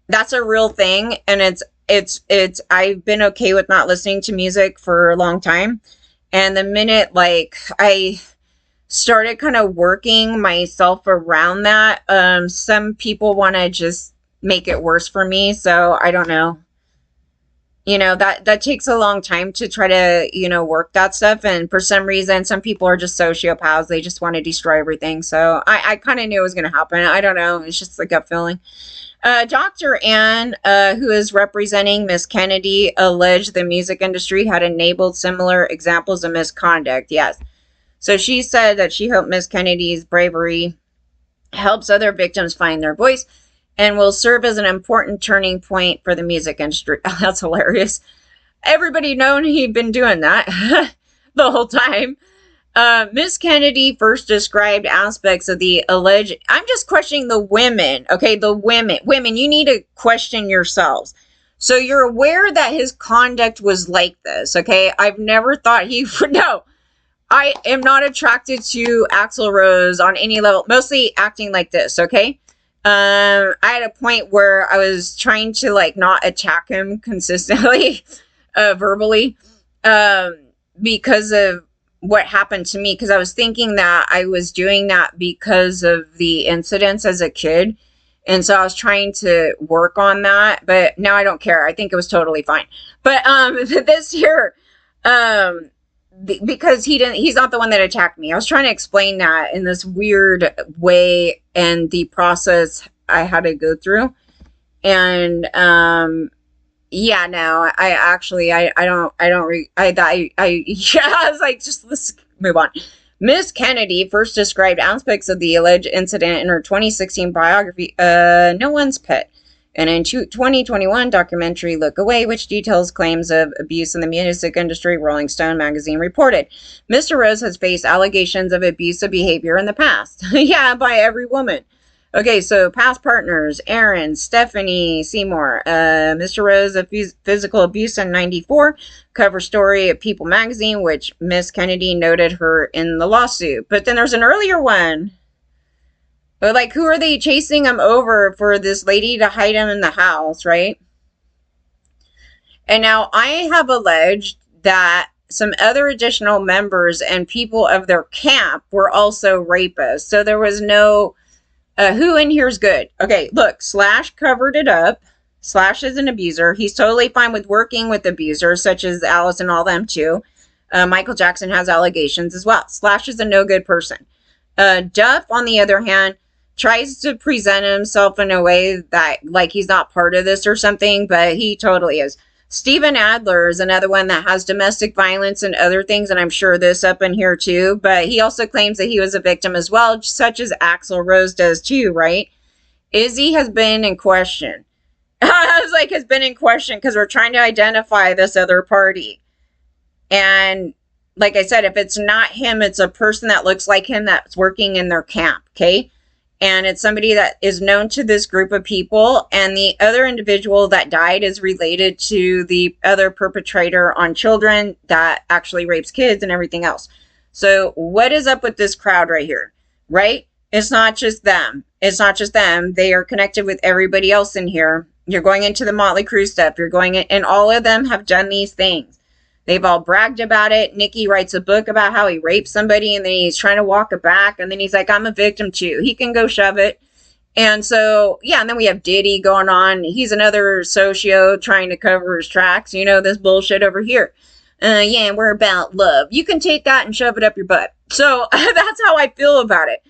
That's a real thing, and it's. I've been okay with not listening to music for a long time, and the minute like I started kind of working myself around that, some people want to just make it worse for me. So I don't know. That takes a long time to try to work that stuff, and for some reason some people are just sociopaths. They just want to destroy everything. So I kind of knew it was going to happen. I don't know, it's just a gut feeling. Dr. Ann, who is representing Miss Kennedy, alleged the music industry had enabled similar examples of misconduct. Yes. So she said that she hoped Miss Kennedy's bravery helps other victims find their voice and will serve as an important turning point for the music industry. Oh, that's hilarious. Everybody known he'd been doing that the whole time. Miss Kennedy first described aspects of the alleged... I'm just questioning the women, okay? The women. Women, you need to question yourselves. So you're aware that his conduct was like this, okay? I've never thought he would... No. I am not attracted to Axl Rose on any level. Mostly acting like this, okay? I had a point where I was trying to like not attack him consistently, verbally, because of what happened to me. Because I was thinking that I was doing that because of the incidents as a kid. And so I was trying to work on that, but now I don't care. I think it was totally fine. But, this year, because he's not the one that attacked me. I was trying to explain that in this weird way and the process I had to go through. And, yeah, no, I was like, just let's move on. Miss Kennedy first described aspects of the alleged incident in her 2016 biography, No One's Pet. And in 2021 documentary Look Away, which details claims of abuse in the music industry, Rolling Stone magazine reported. Mr. Rose has faced allegations of abusive behavior in the past. Yeah, by every woman. Okay, so past partners, Aaron, Stephanie Seymour, Mr. Rose of physical abuse in 94, cover story of People magazine, which Miss Kennedy noted her in the lawsuit. But then there's an earlier one. But like, who are they chasing him over for this lady to hide him in the house, right? And now I have alleged that some other additional members and people of their camp were also rapists. So there was no, who in here is good? Okay, look, Slash covered it up. Slash is an abuser. He's totally fine with working with abusers, such as Alice and all them too. Michael Jackson has allegations as well. Slash is a no good person. Duff, on the other hand, tries to present himself in a way that like he's not part of this or something, but he totally is. Steven Adler is another one that has domestic violence and other things, and I'm sure this up in here too, but he also claims that he was a victim as well, such as Axl Rose does too, right? Izzy has been in question. I was like, has been in question because we're trying to identify this other party. And like I said, if it's not him, it's a person that looks like him that's working in their camp, okay? And it's somebody that is known to this group of people. And the other individual that died is related to the other perpetrator on children that actually rapes kids and everything else. So what is up with this crowd right here, right? It's not just them. It's not just them. They are connected with everybody else in here. You're going into the Motley Crue stuff. You're going in, and all of them have done these things. They've all bragged about it. Nikki writes a book about how he raped somebody, and then he's trying to walk it back, and then he's like, I'm a victim too. He can go shove it. And so, yeah, and then we have Diddy going on. He's another socio trying to cover his tracks. You know, this bullshit over here. Yeah, we're about love. You can take that and shove it up your butt. So that's how I feel about it.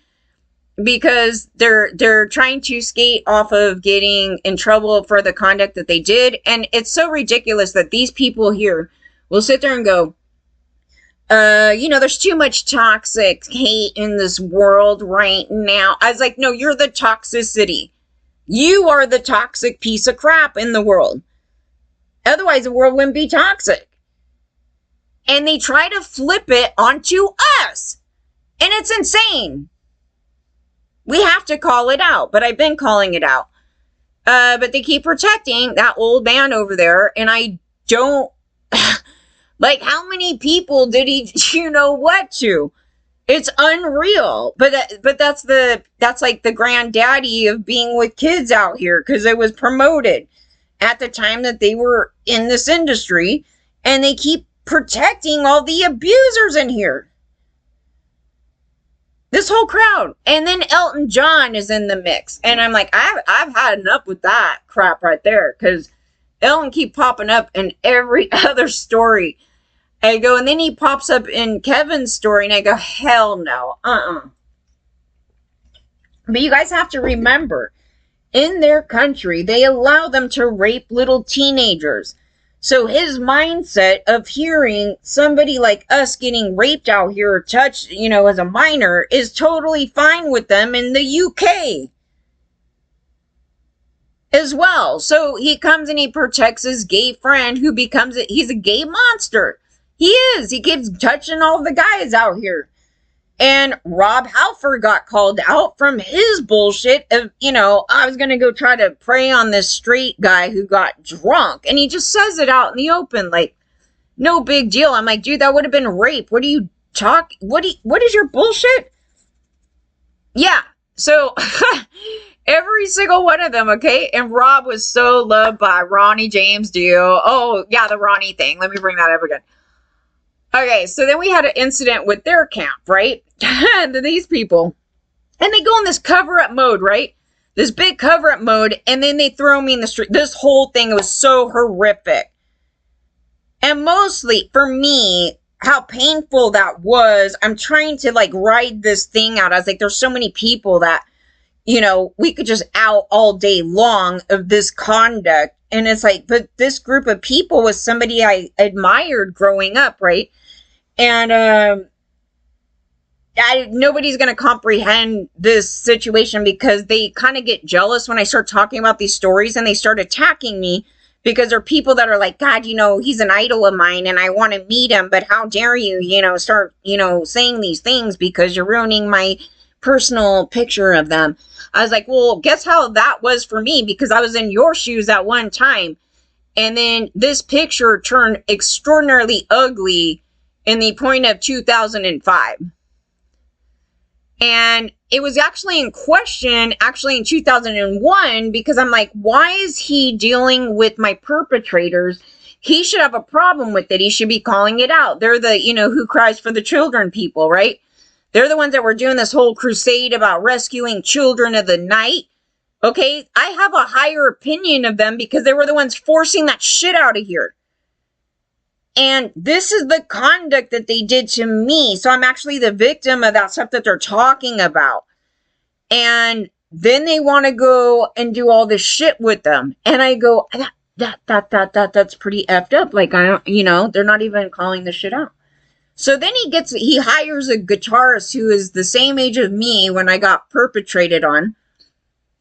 Because they're trying to skate off of getting in trouble for the conduct that they did. And it's so ridiculous that these people here will sit there and go, there's too much toxic hate in this world right now. I was like, no, you're the toxicity. You are the toxic piece of crap in the world. Otherwise, the world wouldn't be toxic. And they try to flip it onto us. And it's insane. We have to call it out, but I've been calling it out. But they keep protecting that old man over there, and I don't, like, how many people did he, you know what to? It's unreal. But that's like the granddaddy of being with kids out here, because it was promoted at the time that they were in this industry, and they keep protecting all the abusers in here. This whole crowd. And then Elton John is in the mix. And I'm like, I've had enough with that crap right there. Because Elton keep popping up in every other story. I go, and then he pops up in Kevin's story. And I go, hell no. But you guys have to remember, in their country, they allow them to rape little teenagers. So his mindset of hearing somebody like us getting raped out here or touched, you know, as a minor is totally fine with them in the UK as well. So he comes and he protects his gay friend who becomes, he's a gay monster. He is. He keeps touching all the guys out here. And Rob Halford got called out from his bullshit of, you know, I was going to go try to prey on this straight guy who got drunk. And he just says it out in the open, like, no big deal. I'm like, dude, that would have been rape. What are you talking? What is your bullshit? Yeah. So every single one of them, okay? And Rob was so loved by Ronnie James Dio. Oh, yeah, the Ronnie thing. Let me bring that up again. Okay, so then we had an incident with their camp, right? These people. And they go in this cover-up mode, right? This big cover-up mode, and then they throw me in the street. This whole thing was so horrific. And mostly, for me, how painful that was, I'm trying to, like, ride this thing out. I was like, there's so many people that, you know, we could just out all day long of this conduct. And it's like, but this group of people was somebody I admired growing up, right? And nobody's going to comprehend this situation because they kind of get jealous when I start talking about these stories, and they start attacking me because there are people that are like, God, you know, he's an idol of mine and I want to meet him, but how dare you, you know, start, you know, saying these things because you're ruining my personal picture of them. I was like, well, guess how that was for me, because I was in your shoes at one time. And then this picture turned extraordinarily ugly in the point of 2005. And it was actually in question, actually in 2001, because I'm like, why is he dealing with my perpetrators? He should have a problem with it. He should be calling it out. They're the, you know, who cries for the children people, right? They're the ones that were doing this whole crusade about rescuing children of the night. Okay, I have a higher opinion of them because they were the ones forcing that shit out of here. And this is the conduct that they did to me. So I'm actually the victim of that stuff that they're talking about. And then they want to go and do all this shit with them. And I go, that's pretty effed up. Like, I don't, you know, they're not even calling this shit out. So then he hires a guitarist who is the same age as me when I got perpetrated on.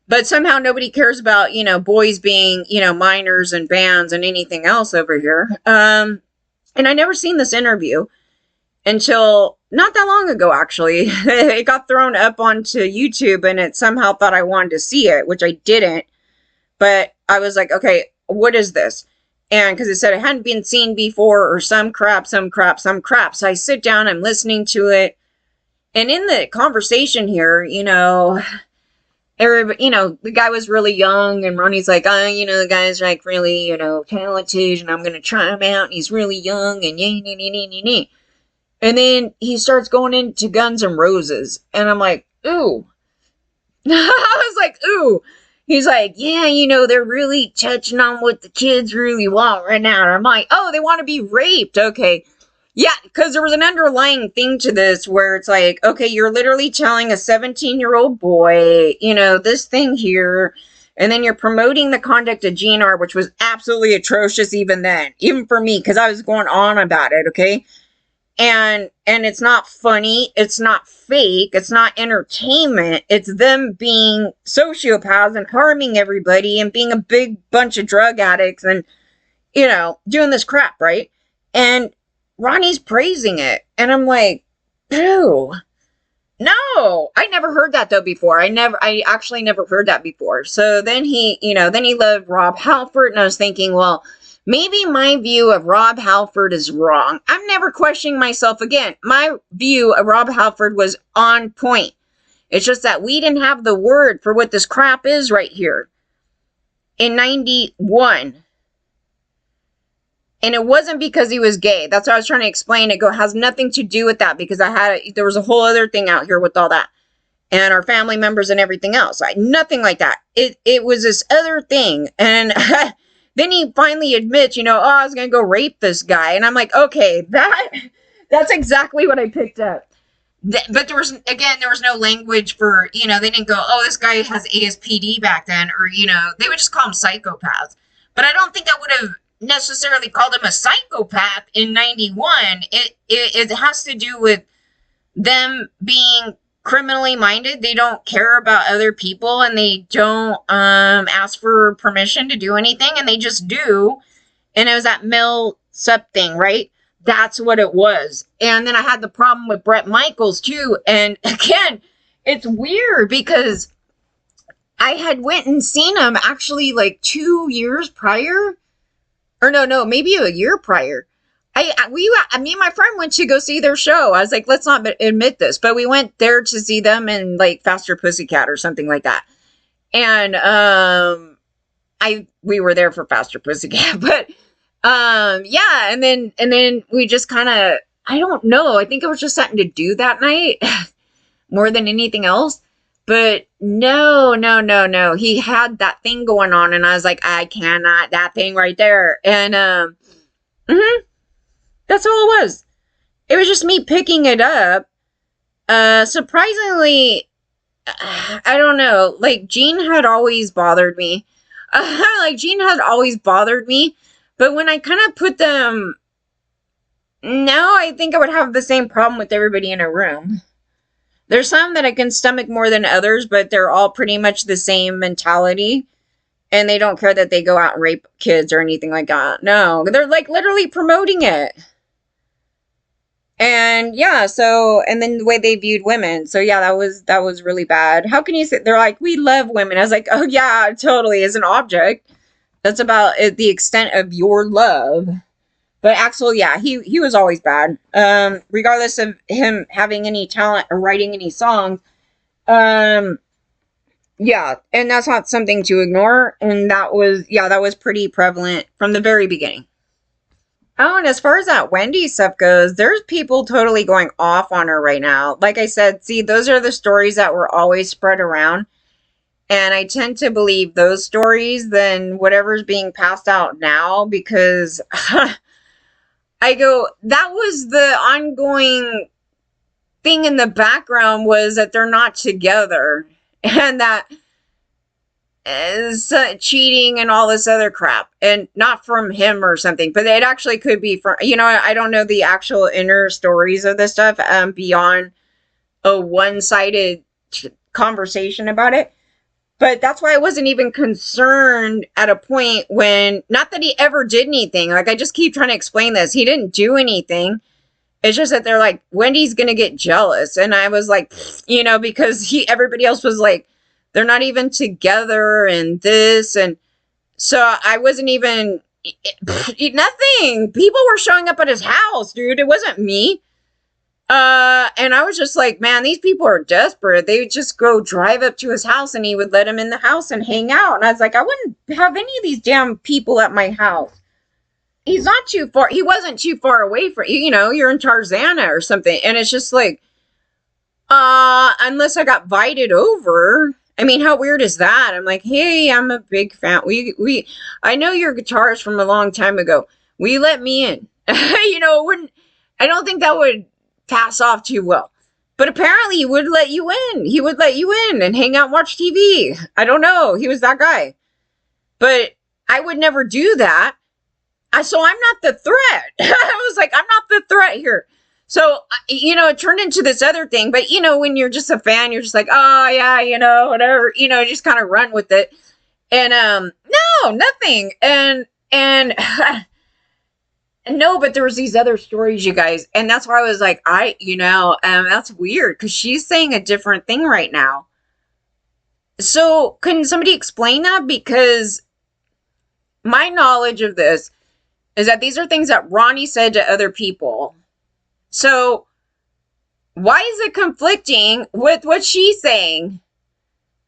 But somehow nobody cares about, you know, boys being, you know, minors and bands and anything else over here. And I never seen this interview until not that long ago, actually. It got thrown up onto YouTube and it somehow thought I wanted to see it, which I didn't. But I was like, okay, what is this? And because it said it hadn't been seen before or some crap. So I sit down, I'm listening to it. And in the conversation here, you know, everybody, you know, the guy was really young, and Ronnie's like, you know, the guy's like really, you know, talented, and I'm going to try him out, and he's really young, and yeah. And then he starts going into Guns N' Roses, and I'm like, ooh. I was like, ooh. He's like, yeah, you know, they're really touching on what the kids really want right now. And I'm like, oh, they want to be raped. Okay. Yeah, because there was an underlying thing to this where it's like, okay, you're literally telling a 17-year-old boy, you know, this thing here, and then you're promoting the conduct of GNR, which was absolutely atrocious even then, even for me, because I was going on about it, okay? And it's not funny, it's not fake, it's not entertainment, it's them being sociopaths and harming everybody and being a big bunch of drug addicts and, you know, doing this crap, right? And Ronnie's praising it. And I'm like, ew. No, I never heard that though before. I actually never heard that before. So then then he loved Rob Halford, and I was thinking, well, maybe my view of Rob Halford is wrong. I'm never questioning myself again. My view of Rob Halford was on point. It's just that we didn't have the word for what this crap is right here in 91. And it wasn't because he was gay. That's what I was trying to explain. It has nothing to do with that, because there was a whole other thing out here with all that. And our family members and everything else. Nothing like that. It was this other thing. And then he finally admits, I was going to go rape this guy. And I'm like, okay, that's exactly what I picked up. But there was no language for, they didn't go, oh, this guy has ASPD back then. Or, they would just call him psychopaths. But I don't think that would have necessarily called him a psychopath in 91. It has to do with them being criminally minded. They don't care about other people, and they don't ask for permission to do anything, and they just do. And it was that Mel Sup thing, right? That's what it was. And then I had the problem with Bret Michaels too. And again, it's weird because I had went and seen him actually like 2 years prior. Or no, maybe a year prior. Me and my friend went to go see their show. I was like, let's not admit this, but we went there to see them in like Faster Pussycat or something like that. And we were there for Faster Pussycat, but yeah, and then we just kind of, I don't know, I think it was just something to do that night more than anything else. But no. He had that thing going on, and I was like, I cannot, that thing right there. And that's all it was. It was just me picking it up. Surprisingly, I don't know, like Gene had always bothered me. But when I kind of put them, now I think I would have the same problem with everybody in a room. There's some that I can stomach more than others, but they're all pretty much the same mentality. And they don't care that they go out and rape kids or anything like that. No, they're like literally promoting it. And yeah, and then the way they viewed women. So yeah, that was really bad. How can you say, they're like, we love women. I was like, oh yeah, totally, as an object. That's about the extent of your love. But Axl, yeah, he was always bad. Regardless of him having any talent or writing any songs. Yeah, and that's not something to ignore. And that was pretty prevalent from the very beginning. Oh, and as far as that Wendy stuff goes, there's people totally going off on her right now. Like I said, see, those are the stories that were always spread around. And I tend to believe those stories than whatever's being passed out now, because that was the ongoing thing in the background, was that they're not together, and that is cheating and all this other crap, and not from him or something, but it actually could be from, I don't know the actual inner stories of this stuff beyond a one-sided conversation about it. But that's why I wasn't even concerned at a point when, not that he ever did anything. Like, I just keep trying to explain this. He didn't do anything. It's just that they're like, Wendy's going to get jealous. And I was like, because everybody else was like, they're not even together and this. And so I wasn't even, nothing. People were showing up at his house, dude. It wasn't me. And I was just like, man, these people are desperate. They would just go drive up to his house, and he would let them in the house and hang out. And I was like, I wouldn't have any of these damn people at my house. He wasn't too far away from, you're in Tarzana or something. And it's just like, unless I got invited over. I mean, how weird is that? I'm like, hey, I'm a big fan. I know your guitarist from a long time ago. Will you let me in? I don't think that would pass off too well. But apparently he would let you in. He would let you in and hang out and watch TV. I don't know. He was that guy. But I would never do that. So I'm not the threat. I was like, I'm not the threat here. So, it turned into this other thing. But, when you're just a fan, you're just like, oh, yeah, whatever. Just kind of run with it. And, no, nothing. And No, but there was these other stories, you guys, and that's why I was like, that's weird because she's saying a different thing right now. So, can somebody explain that? Because my knowledge of this is that these are things that Ronnie said to other people. So, why is it conflicting with what she's saying?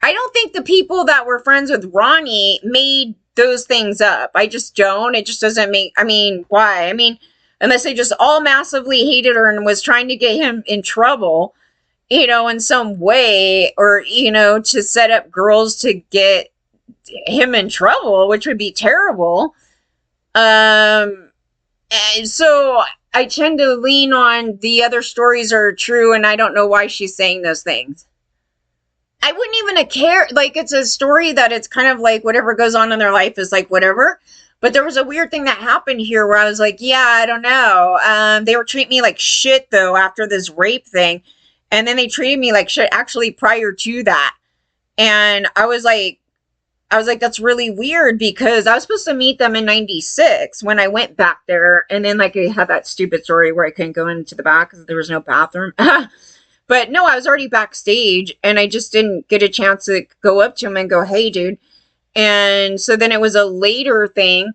I don't think the people that were friends with Ronnie made those things up. I just don't. It just doesn't make, I mean, why? I mean, unless they just all massively hated her and was trying to get him in trouble, in some way, or, to set up girls to get him in trouble, which would be terrible. And so I tend to lean on the other stories are true, and I don't know why she's saying those things. I wouldn't even care. Like, it's a story that it's kind of like whatever goes on in their life is like whatever. But there was a weird thing that happened here where I was like, yeah, I don't know. They were treating me like shit, though, after this rape thing. And then they treated me like shit actually prior to that. And I was like, that's really weird because I was supposed to meet them in 96 when I went back there. And then, like, I had that stupid story where I couldn't go into the back because there was no bathroom. But no, I was already backstage and I just didn't get a chance to go up to him and go, hey, dude. And so then it was a later thing.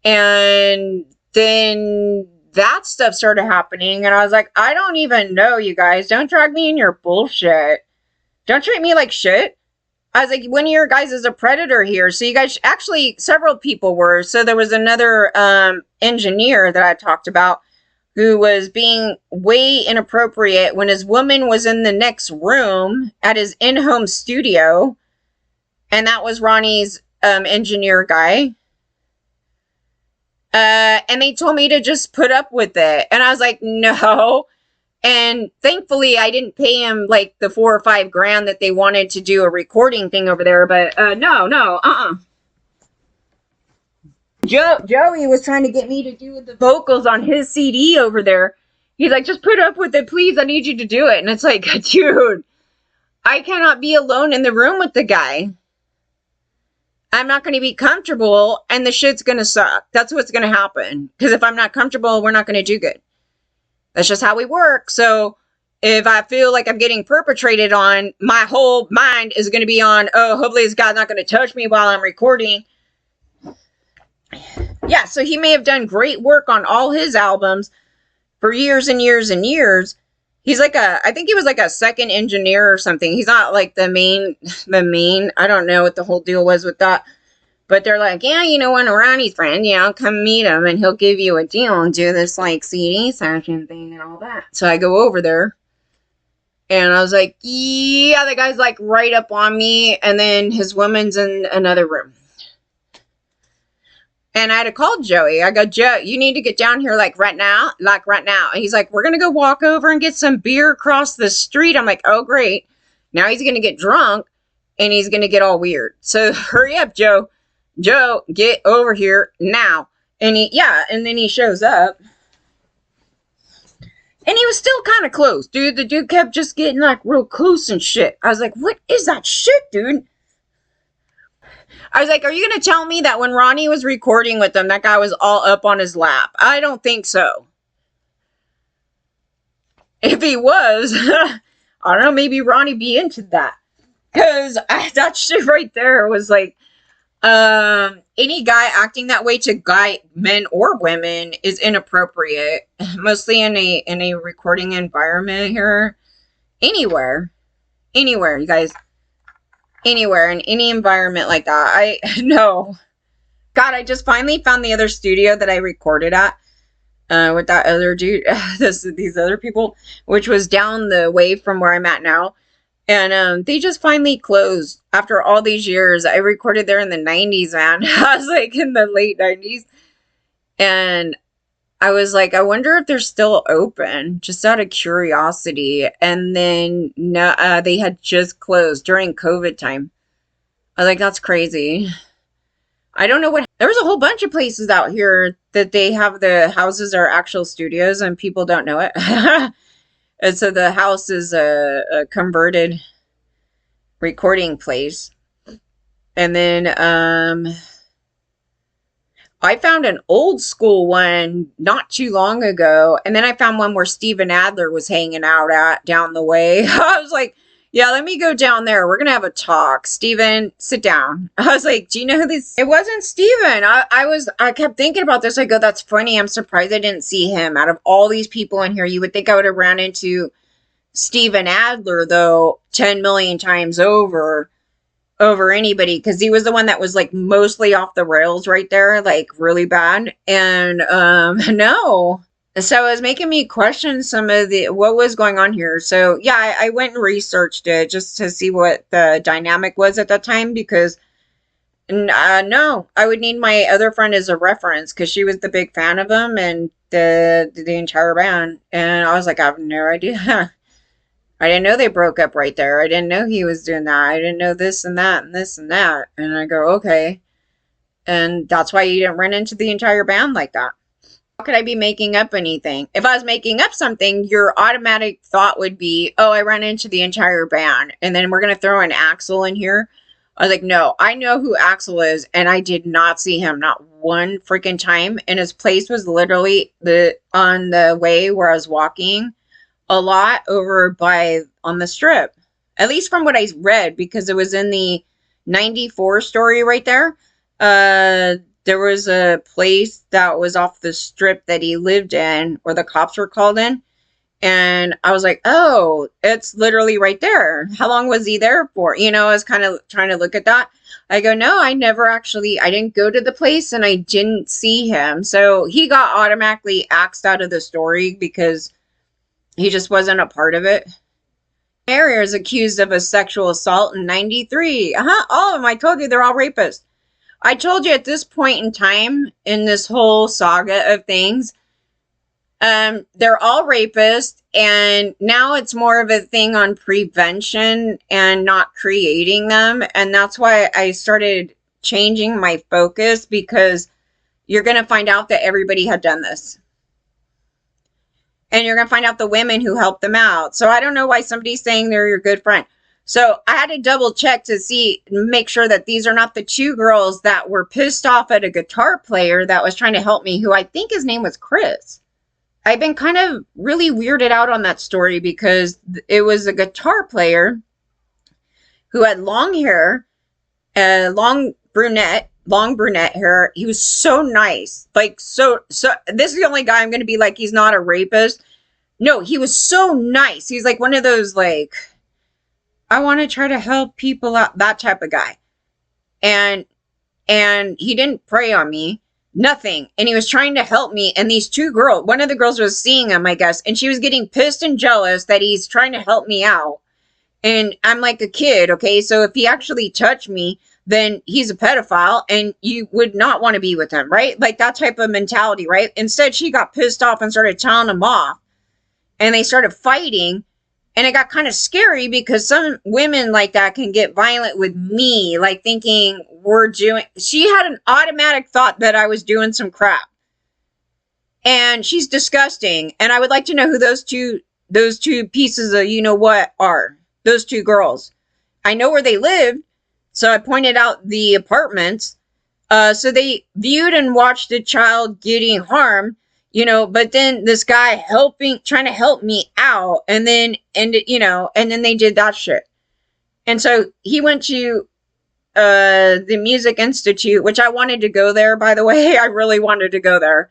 And then that stuff started happening. And I was like, I don't even know, you guys. Don't drag me in your bullshit. Don't treat me like shit. I was like, one of your guys is a predator here. So you guys, actually, several people were. So there was another engineer that I talked about who was being way inappropriate when his woman was in the next room at his in-home studio. And that was Ronnie's engineer guy. And they told me to just put up with it. And I was like, no. And thankfully, I didn't pay him like the $4 or $5 grand that they wanted to do a recording thing over there. But no. Joey was trying to get me to do the vocals on his CD over there. He's like, just put up with it, please. I need you to do it. And it's like, dude, I cannot be alone in the room with the guy. I'm not going to be comfortable and the shit's going to suck. That's what's going to happen. Because if I'm not comfortable, we're not going to do good. That's just how we work. So if I feel like I'm getting perpetrated on, my whole mind is going to be on, oh, hopefully this guy's not going to touch me while I'm recording. Yeah, so he may have done great work on all his albums for years and years and years. He's like I think he was like a second engineer or something. He's not like the main, I don't know what the whole deal was with that. But they're like, yeah, when Ronnie's friend, come meet him and he'll give you a deal and do this like CD session thing and all that. So I go over there and I was like, yeah, the guy's like right up on me. And then his woman's in another room. And I had to call Joey. I go, Joe, you need to get down here like right now. And he's like, we're going to go walk over and get some beer across the street. I'm like, oh, great. Now he's going to get drunk and he's going to get all weird. So hurry up, Joe. Joe, get over here now. And and then he shows up. And he was still kind of close, dude. The dude kept just getting like real close and shit. I was like, what is that shit, dude? I was like, are you going to tell me that when Ronnie was recording with him, that guy was all up on his lap? I don't think so. If he was, I don't know, maybe Ronnie be into that. Because that shit right there was like, any guy acting that way to men or women is inappropriate. Mostly in a recording environment here. Anywhere, you guys. Anywhere, in any environment like that. I know. God, I just finally found the other studio that I recorded at. With that other dude. These other people. Which was down the way from where I'm at now. And they just finally closed after all these years. I recorded there in the 90s, man. I was like in the late 90s. And I was like, I wonder if they're still open, just out of curiosity. And then no, they had just closed during COVID time. I was like, that's crazy. I don't know what. There was a whole bunch of places out here that they have the houses are actual studios and people don't know it. And so the house is a converted recording place. And then, I found an old school one not too long ago, and then I found one where Steven Adler was hanging out at down the way. I was like, yeah, let me go down there. We're gonna have a talk. Steven, sit down. I was like, do you know who this? It wasn't Steven. I kept thinking about this. I go, that's funny. I'm surprised I didn't see him. Out of all these people in here, you would think I would have ran into Steven Adler, though, 10 million times over anybody, because he was the one that was like mostly off the rails right there, like really bad. And no. So it was making me question some of the what was going on here. So yeah, I went and researched it just to see what the dynamic was at that time, because no, I would need my other friend as a reference because she was the big fan of him and the entire band. And I was like, I have no idea. I didn't know they broke up right there. I didn't know he was doing that. I didn't know this and that and this and that. And I go, okay. And that's why you didn't run into the entire band like that. How could I be making up anything? If I was making up something, your automatic thought would be, oh, I ran into the entire band. And then we're going to throw an Axl in here. I was like, no, I know who Axl is. And I did not see him, not one freaking time. And his place was literally on the way where I was walking a lot over by on the strip, at least from what I read, because it was in the 94 story right there. There was a place that was off the strip that he lived in, or the cops were called in. And I was like, oh, it's literally right there. How long was he there for? You know, I was kind of trying to look at that. I go, no, I didn't go to the place and I didn't see him. So he got automatically axed out of the story because he just wasn't a part of it. Harrier is accused of a sexual assault in 93. All of them. I told you they're all rapists. I told you at this point in time in this whole saga of things, they're all rapists, and now it's more of a thing on prevention and not creating them. And that's why I started changing my focus, because you're going to find out that everybody had done this. And you're going to find out the women who helped them out. So I don't know why somebody's saying they're your good friend. So I had to double check to make sure that these are not the two girls that were pissed off at a guitar player that was trying to help me, who I think his name was Chris. I've been kind of really weirded out on that story because it was a guitar player who had long hair, long brunette hair. He was so nice. Like, so this is the only guy I'm going to be like, he's not a rapist. No, he was so nice. He's like one of those, like, I want to try to help people out, that type of guy. And he didn't prey on me, nothing. And he was trying to help me. And these two girls, one of the girls was seeing him, I guess, and she was getting pissed and jealous that he's trying to help me out. And I'm like a kid, okay? So if he actually touched me, then he's a pedophile and you would not want to be with him, right? Like that type of mentality, right? Instead, she got pissed off and started telling him off. And they started fighting. And it got kind of scary because some women like that can get violent with me, like thinking she had an automatic thought that I was doing some crap. And she's disgusting. And I would like to know who those two pieces of you-know-what are. Those two girls. I know where they lived. So I pointed out the apartments. So they viewed and watched a child getting harmed, but then this guy trying to help me out. And then they did that shit. And so he went to the Music Institute, which I wanted to go there, by the way. I really wanted to go there.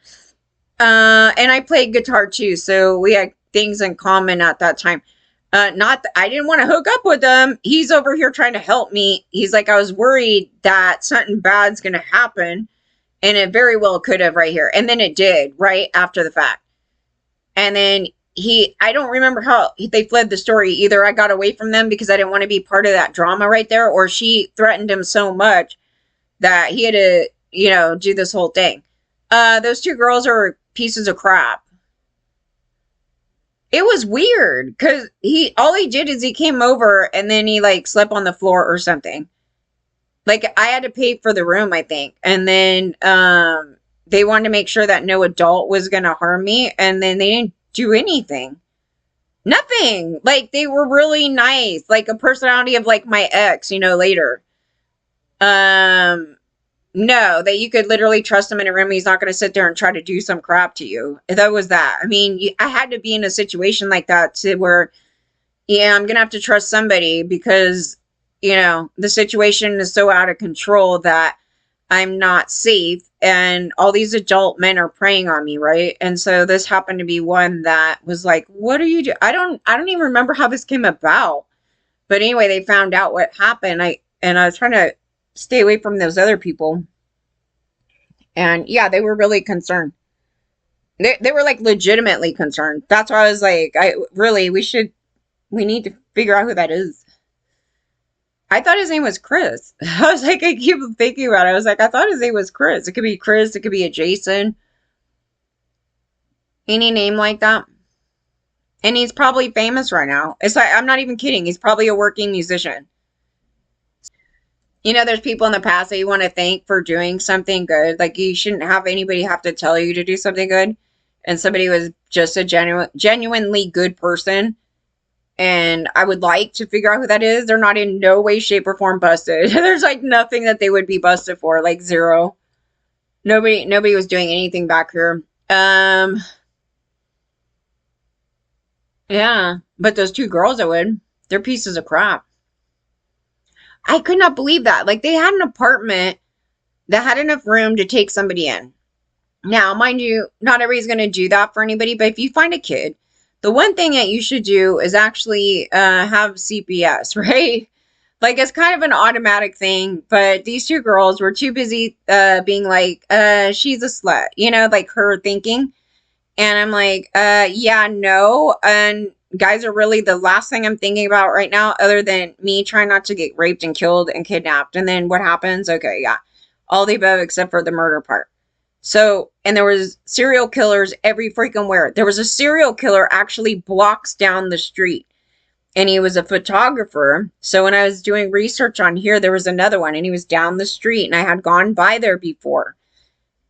And I played guitar too. So we had things in common at that time. I didn't want to hook up with him. He's over here trying to help me. He's like, I was worried that something bad's going to happen. And it very well could have right here. And then it did right after the fact. And then I don't remember how they fled the story. Either I got away from them because I didn't want to be part of that drama right there, or she threatened him so much that he had to, do this whole thing. Those two girls are pieces of crap. It was weird because all he did is he came over and then he like slept on the floor or something. Like I had to pay for the room, I think. And then they wanted to make sure that no adult was going to harm me. And then they didn't do anything. Nothing. Like they were really nice. Like a personality of like my ex, later. No, that you could literally trust him in a room. He's not going to sit there and try to do some crap to you. That was that. I mean, I had to be in a situation like that to where, yeah, I'm going to have to trust somebody because, the situation is so out of control that I'm not safe. And all these adult men are preying on me, right? And so this happened to be one that was like, what are you doing? I don't even remember how this came about. But anyway, they found out what happened. I was trying to stay away from those other people. And yeah, they were really concerned. They were like legitimately concerned. That's why I was like, we need to figure out who that is. I thought his name was Chris. I was like, I keep thinking about it. I was like, I thought his name was Chris. It could be Chris. It could be a Jason. Any name like that. And he's probably famous right now. It's like, I'm not even kidding. He's probably a working musician. There's people in the past that you want to thank for doing something good. Like, you shouldn't have anybody have to tell you to do something good. And somebody was just a genuinely good person. And I would like to figure out who that is. They're not in no way, shape, or form busted. There's like nothing that they would be busted for. Like zero. Nobody was doing anything back here. Yeah. But those two girls that would. They're pieces of crap. I could not believe that. Like, they had an apartment that had enough room to take somebody in. Now, mind you, not everybody's going to do that for anybody, but if you find a kid, the one thing that you should do is actually have CPS, right? Like, it's kind of an automatic thing, but these two girls were too busy being like, she's a slut, like her thinking. And I'm like, yeah, no. And guys are really the last thing I'm thinking about right now, other than me trying not to get raped and killed and kidnapped. And then what happens? Okay, yeah. All the above except for the murder part. So, and there was serial killers every freaking where. There was a serial killer actually blocks down the street. And he was a photographer. So when I was doing research on here, there was another one. And he was down the street. And I had gone by there before.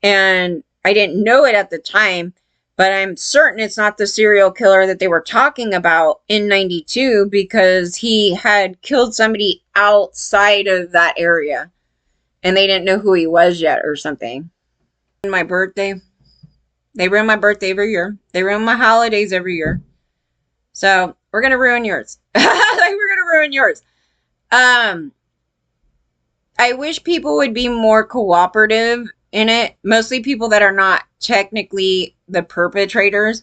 And I didn't know it at the time. But I'm certain it's not the serial killer that they were talking about in 92 because he had killed somebody outside of that area. And they didn't know who he was yet or something. My birthday. They ruin my birthday every year. They ruin my holidays every year. So we're going to ruin yours. Like, we're going to ruin yours. I wish people would be more cooperative in it. Mostly people that are not technically the perpetrators.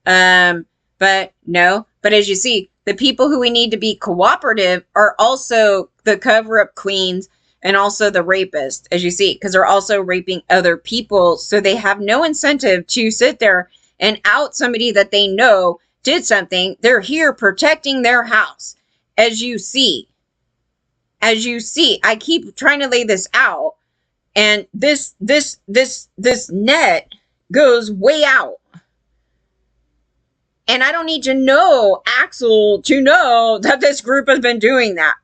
But no. But as you see, the people who we need to be cooperative are also the cover-up queens and also the rapists, as you see, because they're also raping other people. So they have no incentive to sit there and out somebody that they know did something. They're here protecting their house. As you see, I keep trying to lay this out. And this net goes way out. And I don't need to know Axl to know that this group has been doing that.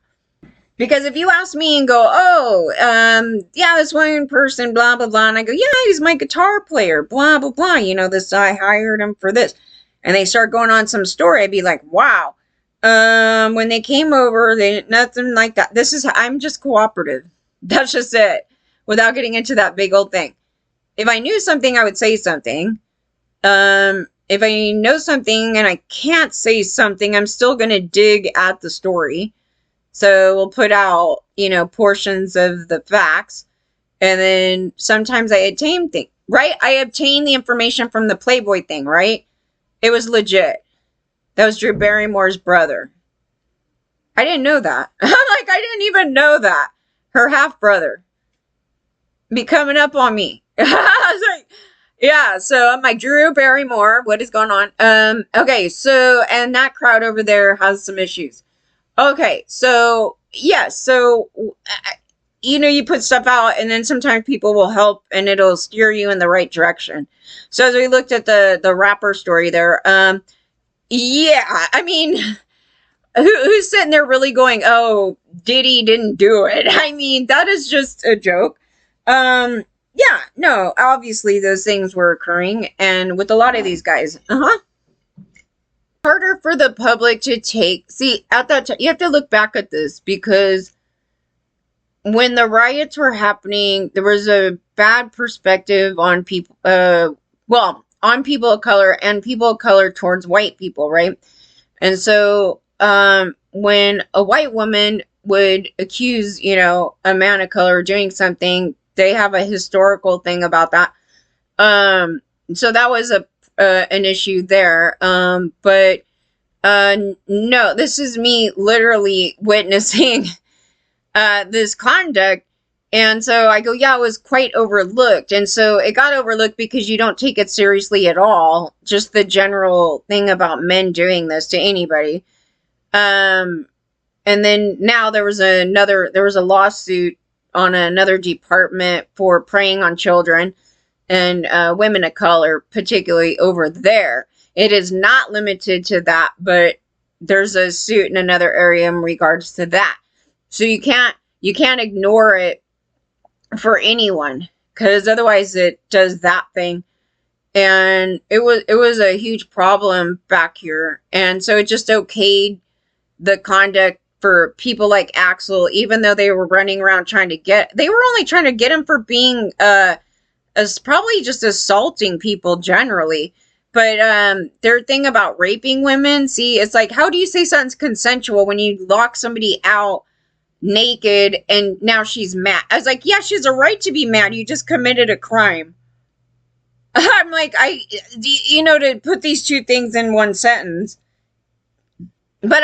Because if you ask me and go, yeah, this one person, blah, blah, blah. And I go, yeah, he's my guitar player, blah, blah, blah. This, I hired him for this. And they start going on some story. I'd be like, wow. When they came over, nothing like that. I'm just cooperative. That's just it. Without getting into that big old thing. If I knew something, I would say something. If I know something and I can't say something, I'm still going to dig at the story. So we'll put out, portions of the facts. And then sometimes I obtain things, right? I obtained the information from the Playboy thing, right? It was legit. That was Drew Barrymore's brother. I didn't know that. I'm like, I didn't even know that. Her half-brother. Be coming up on me. I was like, yeah, so I'm like, Drew Barrymore, what is going on? Okay, so, and that crowd over there has some issues. Okay, so, yeah, so, you put stuff out, and then sometimes people will help, and it'll steer you in the right direction. So as we looked at the rapper story there, yeah, I mean, who's sitting there really going, oh, Diddy didn't do it? I mean, that is just a joke. Yeah, no, obviously those things were occurring, and with a lot of these guys, harder for the public to take. See, at that time, you have to look back at this because when the riots were happening, there was a bad perspective on people, well, on people of color and people of color towards white people, right? And so, when a white woman would accuse, a man of color of doing something, they have a historical thing about that. So that was an issue there. But no, this is me literally witnessing this conduct. And so I go, yeah, it was quite overlooked. And so it got overlooked because you don't take it seriously at all. Just the general thing about men doing this to anybody. And then now there was a lawsuit on another department for preying on children and women of color, particularly over there. It is not limited to that, but there's a suit in another area in regards to that. So you can't ignore it for anyone, because otherwise it does that thing. And it was a huge problem back here. And so it just okayed the conduct for people like Axl, even though they were running around they were only trying to get him for being as probably just assaulting people generally. But their thing about raping women, see, it's like, how do you say something's consensual when you lock somebody out naked and now she's mad? I was like, yeah, she has a right to be mad. You just committed a crime. I'm like, to put these two things in one sentence. But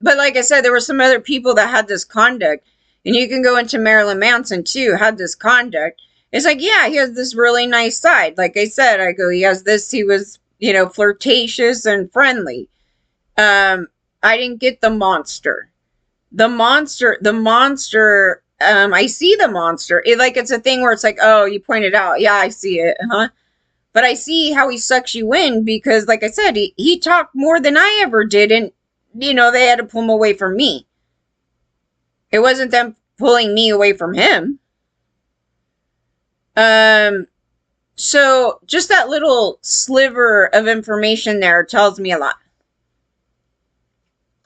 but like I said, there were some other people that had this conduct, and you can go into Marilyn Manson too, had this conduct. It's like, yeah, he has this really nice side. Like I said, I go, he was, flirtatious and friendly. I didn't get the monster. I see the monster. It's a thing where it's like, oh, you pointed out. Yeah, I see it. But I see how he sucks you in because, like I said, he talked more than I ever did. And, they had to pull him away from me. It wasn't them pulling me away from him. So just that little sliver of information there tells me a lot.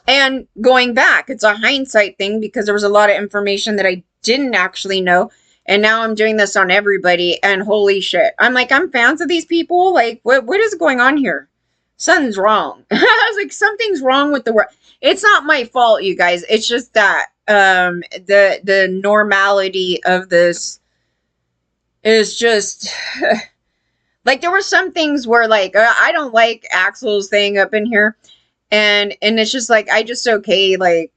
And going back, it's a hindsight thing because there was a lot of information that I didn't actually know. And now I'm doing this on everybody, and holy shit. I'm like, I'm fans of these people. Like, what is going on here? Something's wrong. I was like, something's wrong with the world. It's not my fault, you guys. It's just that the normality of this is just like, there were some things where, like, I don't like Axl's thing up in here. And it's just like, I just okay, like,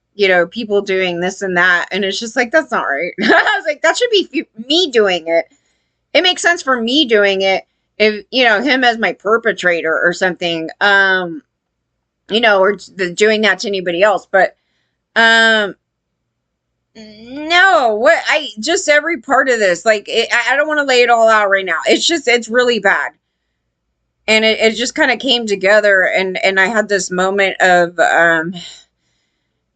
people doing this and that. And it's just like, that's not right. I was like, that should be me doing it. It makes sense for me doing it if, him as my perpetrator or something, or doing that to anybody else. But, no, just every part of this, like, I don't want to lay it all out right now. It's really bad. And it just kind of came together, and I had this moment of,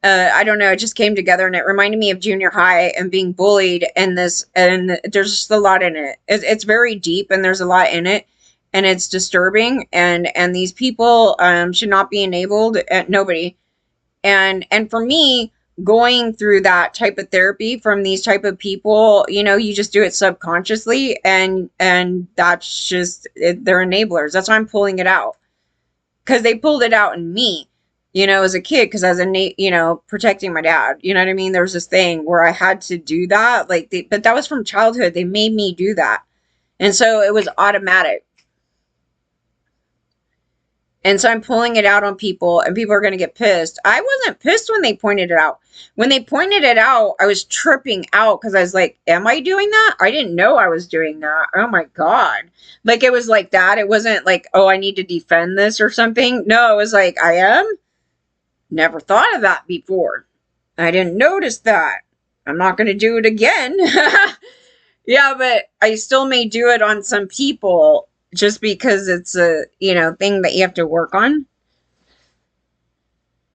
I don't know, it just came together, and it reminded me of junior high and being bullied, and there's just a lot in it. It's very deep, and there's a lot in it, and it's disturbing, and these people should not be enabled, nobody. And for me, going through that type of therapy from these type of people, you just do it subconsciously, and that's just they're enablers. That's why I'm pulling it out, because they pulled it out in me, as a kid, because I was protecting my dad. You know what I mean? There was this thing where I had to do that, but that was from childhood. They made me do that, and so it was automatic. And so I'm pulling it out on people, and people are going to get pissed. I wasn't pissed when they pointed it out. When they pointed it out, I was tripping out because I was like, am I doing that? I didn't know I was doing that. Oh my God. Like, it was like that. It wasn't like, oh, I need to defend this or something. No, it was like, I am? Never thought of that before. I didn't notice that. I'm not going to do it again. Yeah, but I still may do it on some people, just because it's a, thing that you have to work on.